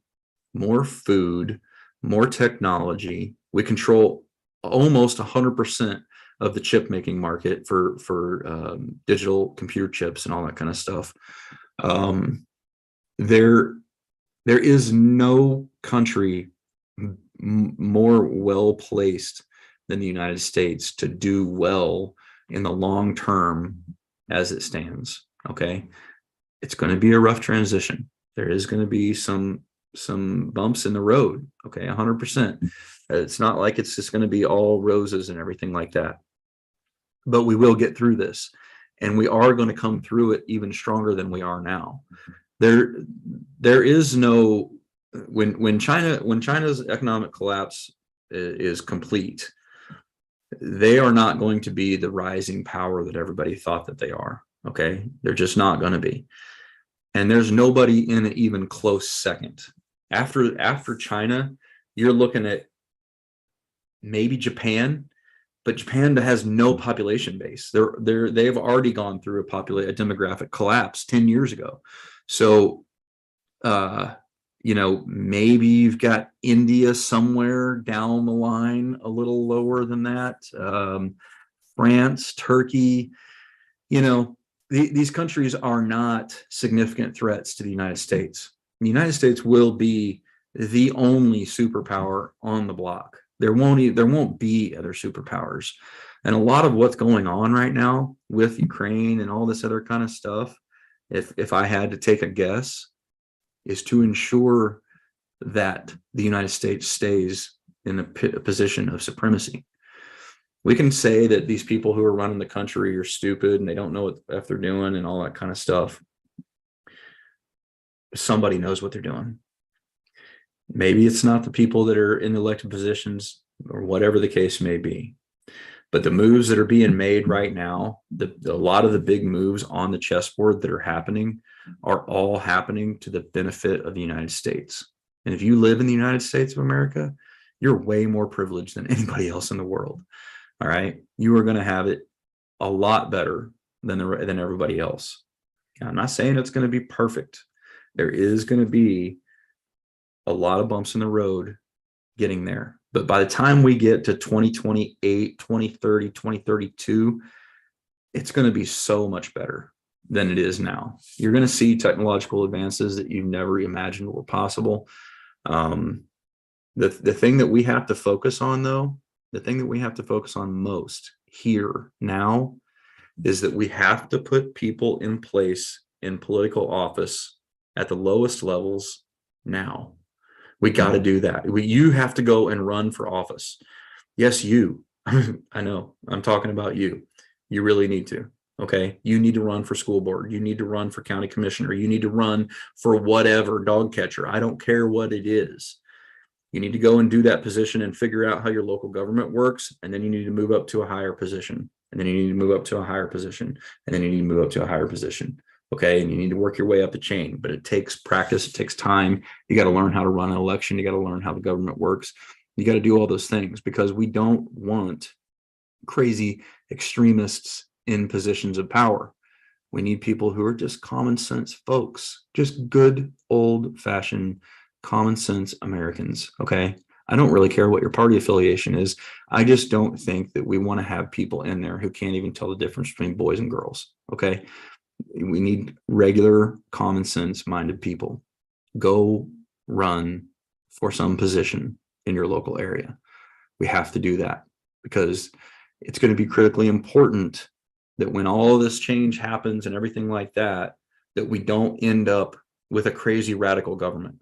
more food, more technology. We control almost 100% of the chip making market for digital computer chips and all that kind of stuff. There is no country more well placed than the United States to do well in the long term as it stands. Okay. It's going to be a rough transition. There is going to be some bumps in the road. Okay. 100%. It's not like it's just going to be all roses and everything like that, but we will get through this, and we are going to come through it even stronger than we are now. There is no, when China's economic collapse is complete, they are not going to be the rising power that everybody thought that they are. Okay. They're just not going to be. And there's nobody in an even close second. After China, you're looking at maybe Japan, but Japan has no population base. They've already gone through a demographic collapse 10 years ago. So, maybe you've got India somewhere down the line, a little lower than that. France, Turkey, these countries are not significant threats to the United States. The United States will be the only superpower on the block. There won't be other superpowers. And a lot of what's going on right now with Ukraine and all this other kind of stuff, if I had to take a guess, is to ensure that the United States stays in a position of supremacy. We can say that these people who are running the country are stupid and they don't know what the F they're doing and all that kind of stuff. Somebody knows what they're doing. Maybe it's not the people that are in elected positions or whatever the case may be. But the moves that are being made right now, a lot of the big moves on the chessboard that are happening are all happening to the benefit of the United States. And if you live in the United States of America, you're way more privileged than anybody else in the world. All right. You are going to have it a lot better than everybody else. I'm not saying it's going to be perfect. There is going to be a lot of bumps in the road getting there. But by the time we get to 2028, 2030, 2032, it's going to be so much better than it is now. You're going to see technological advances that you never imagined were possible. The thing that we have to focus on, though, the thing that we have to focus on most here now is that we have to put people in place in political office at the lowest levels now. We got to do that. You have to go and run for office. Yes, you. I know. I'm talking about you. You really need to. Okay. You need to run for school board. You need to run for county commissioner. You need to run for whatever, dog catcher. I don't care what it is. You need to go and do that position and figure out how your local government works. And then you need to move up to a higher position. And then you need to move up to a higher position. And then you need to move up to a higher position. Okay. And you need to work your way up the chain, but it takes practice. It takes time. You got to learn how to run an election. You got to learn how the government works. You got to do all those things because we don't want crazy extremists in positions of power. We need people who are just common sense folks, just good old fashioned common sense Americans. Okay. I don't really care what your party affiliation is. I just don't think that we want to have people in there who can't even tell the difference between boys and girls. Okay. We need regular common sense minded people. Go run for some position in your local area. We have to do that because it's going to be critically important that when all this change happens and everything like that, that we don't end up with a crazy radical government.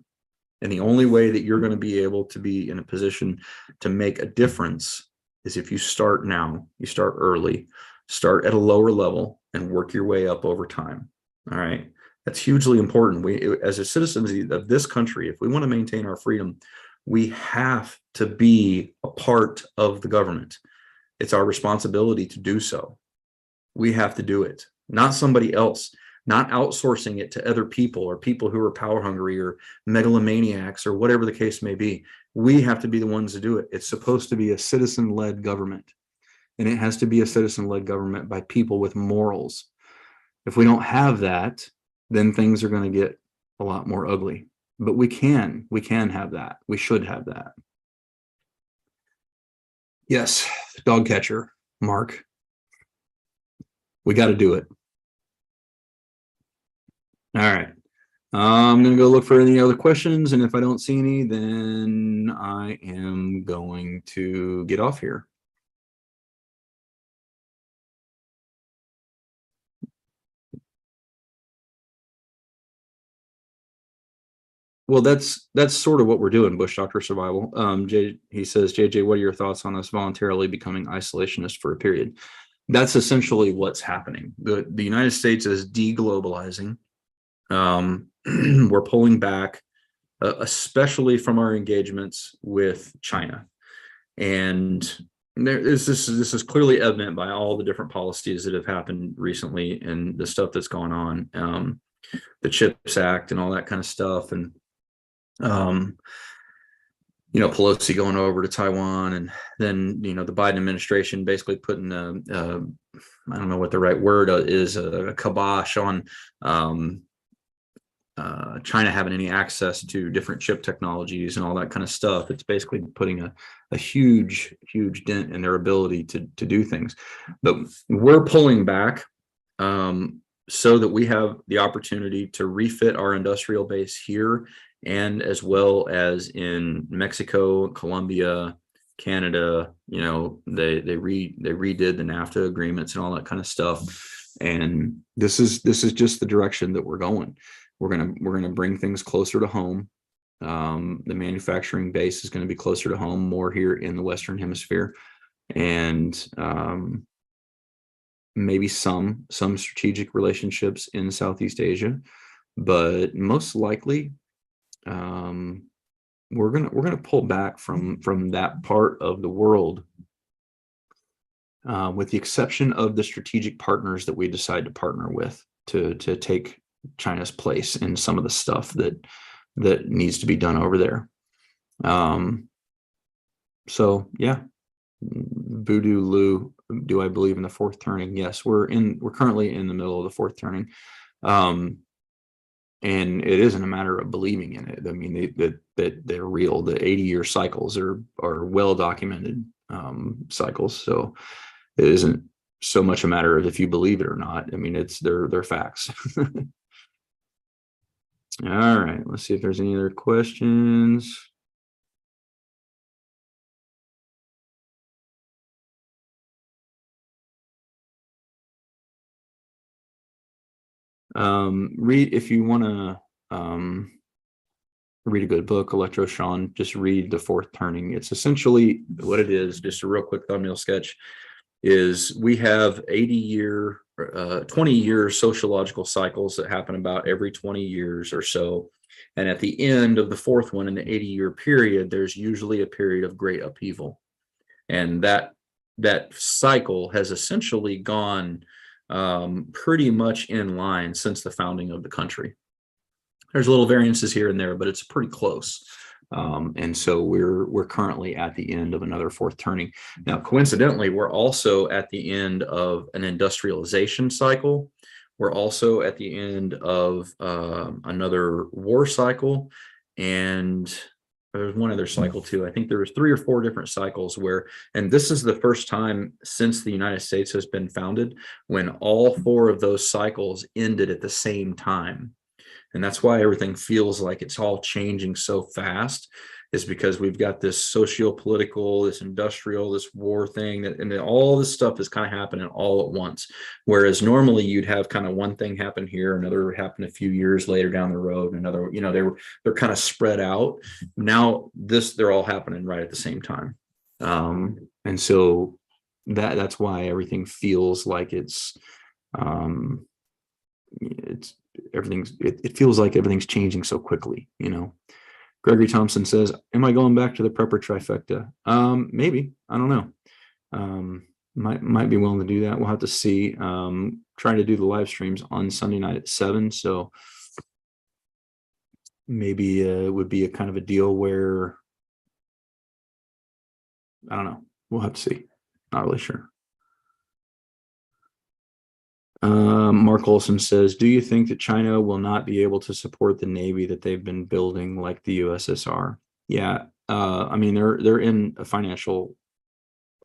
And the only way that you're going to be able to be in a position to make a difference is if you start now, you start early, start at a lower level and work your way up over time. All right. That's hugely important. We, as a citizens of this country, if we want to maintain our freedom, we have to be a part of the government. It's our responsibility to do so. We have to do it, not somebody else, not outsourcing it to other people or people who are power hungry or megalomaniacs or whatever the case may be. We have to be the ones to do it. It's supposed to be a citizen-led government, and it has to be a citizen-led government by people with morals. If we don't have that, then things are going to get a lot more ugly. But we can have that. We should have that. Yes, dog catcher, Mark. We got to do it. All right. I'm going to go look for any other questions. And if I don't see any, then I am going to get off here. Well, that's sort of what we're doing, Bush Doctor Survival. He says, JJ, what are your thoughts on us voluntarily becoming isolationist for a period? That's essentially what's happening. The United States is deglobalizing. We're pulling back, especially from our engagements with China. And this is clearly evident by all the different policies that have happened recently and the stuff that's gone on, the CHIPS Act and all that kind of stuff. And Pelosi going over to Taiwan, and then, the Biden administration basically putting I don't know what the right word is, a kibosh on China having any access to different chip technologies and all that kind of stuff. It's basically putting a huge dent in their ability to do things. But we're pulling back so that we have the opportunity to refit our industrial base here, and as well as in Mexico, Colombia, Canada. They redid the NAFTA agreements and all that kind of stuff. And this is just the direction that we're going. We're gonna bring things closer to home. The manufacturing base is going to be closer to home, more here in the Western Hemisphere, and maybe some strategic relationships in Southeast Asia, but most likely we're gonna pull back from that part of the world, with the exception of the strategic partners that we decide to partner with to take China's place in some of the stuff that needs to be done over there. So yeah, Voodoo Lou, do I believe in the fourth turning? Yes, we're currently in the middle of the fourth turning. And it isn't a matter of believing in it. I mean, that they're real. The 80-year cycles are well documented cycles. So it isn't so much a matter of if you believe it or not. I mean, they're facts. All right, let's see if there's any other questions. Read, if you want to read a good book, Electro Sean, just read The Fourth Turning. It's essentially what it is. Just a real quick thumbnail sketch is we have 80-year, 20-year sociological cycles that happen about every 20 years or so. And at the end of the fourth one, in the 80-year period, there's usually a period of great upheaval. And that cycle has essentially gone pretty much in line since the founding of the country. There's little variances here and there, but it's pretty close. And so we're currently at the end of another fourth turning. Now, coincidentally, we're also at the end of an industrialization cycle. We're also at the end of another war cycle, and there's one other cycle too. I think there was 3 or 4 different cycles where, and this is the first time since the United States has been founded when all 4 of those cycles ended at the same time. And that's why everything feels like it's all changing so fast, is because we've got this socio-political, this industrial, this war thing, and then all this stuff is kind of happening all at once. Whereas normally you'd have kind of one thing happen here, another happen a few years later down the road, another, they're kind of spread out. Now they're all happening right at the same time. And so that's why everything feels like it feels like everything's changing so quickly. Gregory Thompson says, am I going back to the prepper trifecta? Maybe, I don't know. Might be willing to do that. We'll have to see. Trying to do the live streams on Sunday night at 7. So maybe it would be a kind of a deal where, I don't know. We'll have to see. Not really sure. Mark Olson says, do you think that China will not be able to support the Navy that they've been building like the USSR? Yeah. I mean, they're in a financial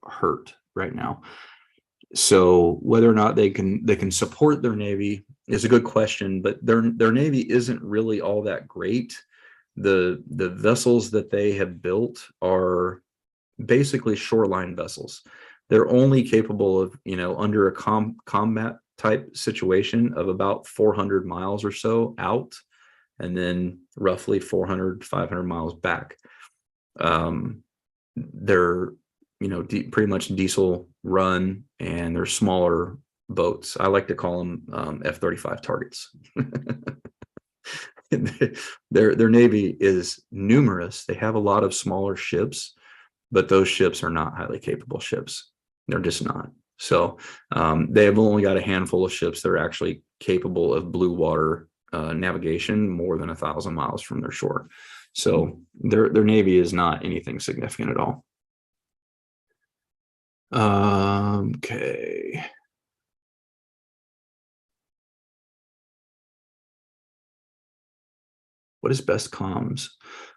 hurt right now. So whether or not they can support their Navy is a good question, but their Navy isn't really all that great. The vessels that they have built are basically shoreline vessels. They're only capable of, under a combat type situation of about 400 miles or so out. and then roughly 400, 500 miles back. They're, pretty much diesel run, and they're smaller boats. I like to call them F-35 targets. Their Navy is numerous. They have a lot of smaller ships, but those ships are not highly capable ships. They're just not. So they have only got a handful of ships that are actually capable of blue water navigation more than 1,000 miles from their shore. So their Navy is not anything significant at all. Okay. What is best comms?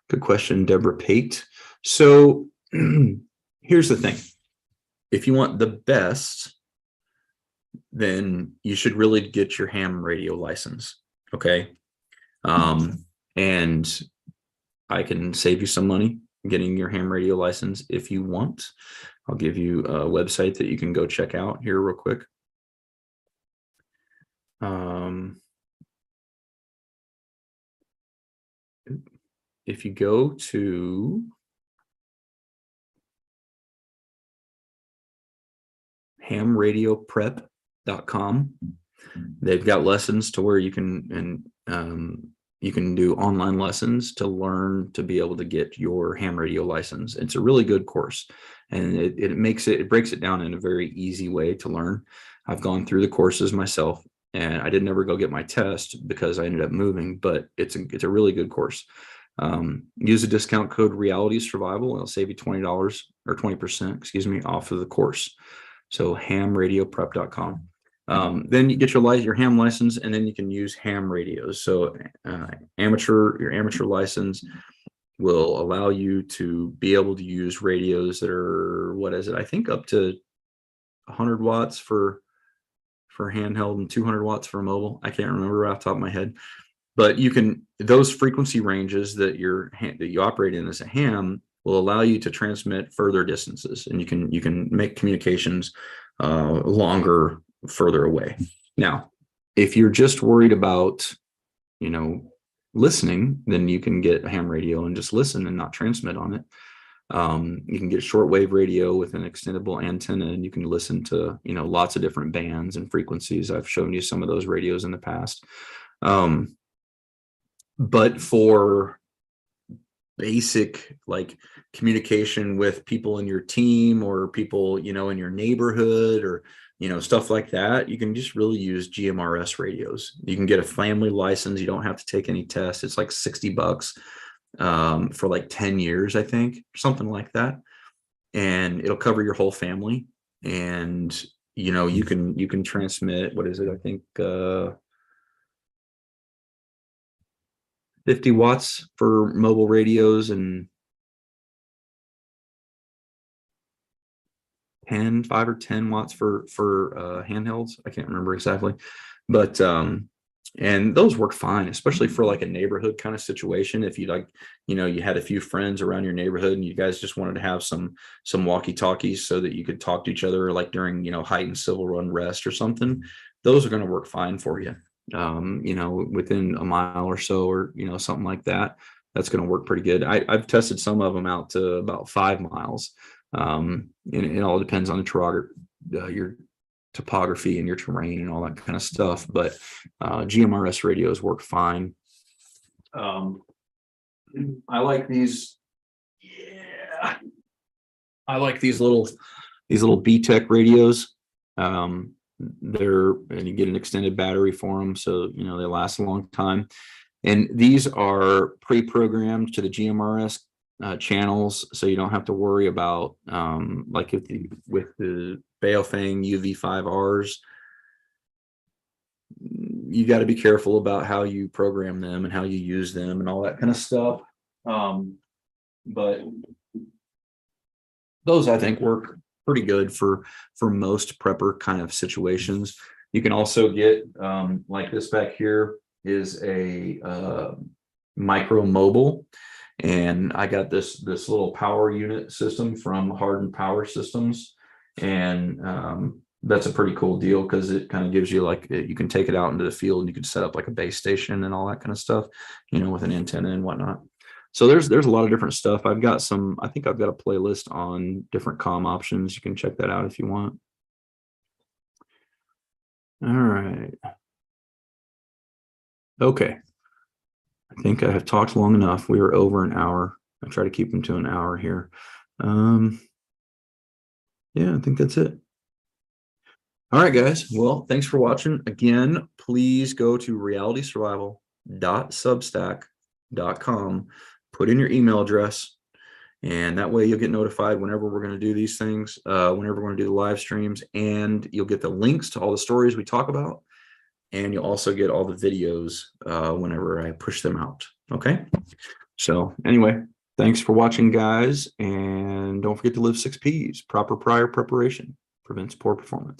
Good question, Deborah Pate. So here's the thing. If you want the best, then you should really get your ham radio license. Okay. And I can save you some money getting your ham radio license if you want. I'll give you a website that you can go check out here real quick. If you go to hamradioprep.com, they've got lessons to where you can, you can do online lessons to learn to be able to get your ham radio license. It's a really good course, and it breaks it down in a very easy way to learn. I've gone through the courses myself, and I didn't ever go get my test because I ended up moving, but it's a really good course. Use the discount code Reality Survival, and it'll save you $20 or 20%, excuse me, off of the course. So hamradioprep.com. Then you get your ham license, and then you can use ham radios. So your amateur license will allow you to be able to use radios that are, what is it? I think up to 100 watts for handheld and 200 watts for mobile. I can't remember right off the top of my head, but you can, those frequency ranges that you operate in as a ham will allow you to transmit further distances, and you can make communications longer, further away. Now, if you're just worried about, listening, then you can get a ham radio and just listen and not transmit on it. You can get a shortwave radio with an extendable antenna, and you can listen to, lots of different bands and frequencies. I've shown you some of those radios in the past. But for basic like communication with people in your team, or people, in your neighborhood, or, stuff like that, you can just really use GMRS radios. You can get a family license. You don't have to take any tests. It's like $60 for like 10 years, I think, something like that. And it'll cover your whole family. And, you can transmit, what is it? I think, 50 watts for mobile radios, and 5 or 10 watts for handhelds. I can't remember exactly, but and those work fine, especially for like a neighborhood kind of situation. If you you had a few friends around your neighborhood, and you guys just wanted to have some walkie-talkies so that you could talk to each other, like during heightened civil unrest or something, those are going to work fine for you. Within a mile or so, or something like that, that's going to work pretty good. I've tested some of them out to about 5 miles. And it all depends on your topography and your terrain and all that kind of stuff, but GMRS radios work fine. I like these. Yeah, I like these little B-Tech radios. And you get an extended battery for them, so they last a long time. And these are pre-programmed to the GMRS channels, so you don't have to worry about like with the Baofeng UV5Rs. You got to be careful about how you program them and how you use them and all that kind of stuff. But those, I think, work pretty good for most prepper kind of situations. You can also get like this back here is a micro mobile, and I got this little power unit system from Hardened Power Systems, and that's a pretty cool deal because it kind of gives you like, you can take it out into the field and you can set up like a base station and all that kind of stuff, you know, with an antenna and whatnot. So there's a lot of different stuff. I think I've got a playlist on different comm options. You can check that out if you want. All right. Okay. I think I have talked long enough. We were over an hour. I try to keep them to an hour here. Yeah, I think that's it. All right, guys. Well, thanks for watching. Again, please go to realitysurvival.substack.com, put in your email address, and that way you'll get notified whenever we're going to do these things, whenever we're going to do the live streams, and you'll get the links to all the stories we talk about, and you'll also get all the videos whenever I push them out. Okay. So anyway, thanks for watching, guys, and don't forget to live 6 Ps. Proper prior preparation prevents poor performance.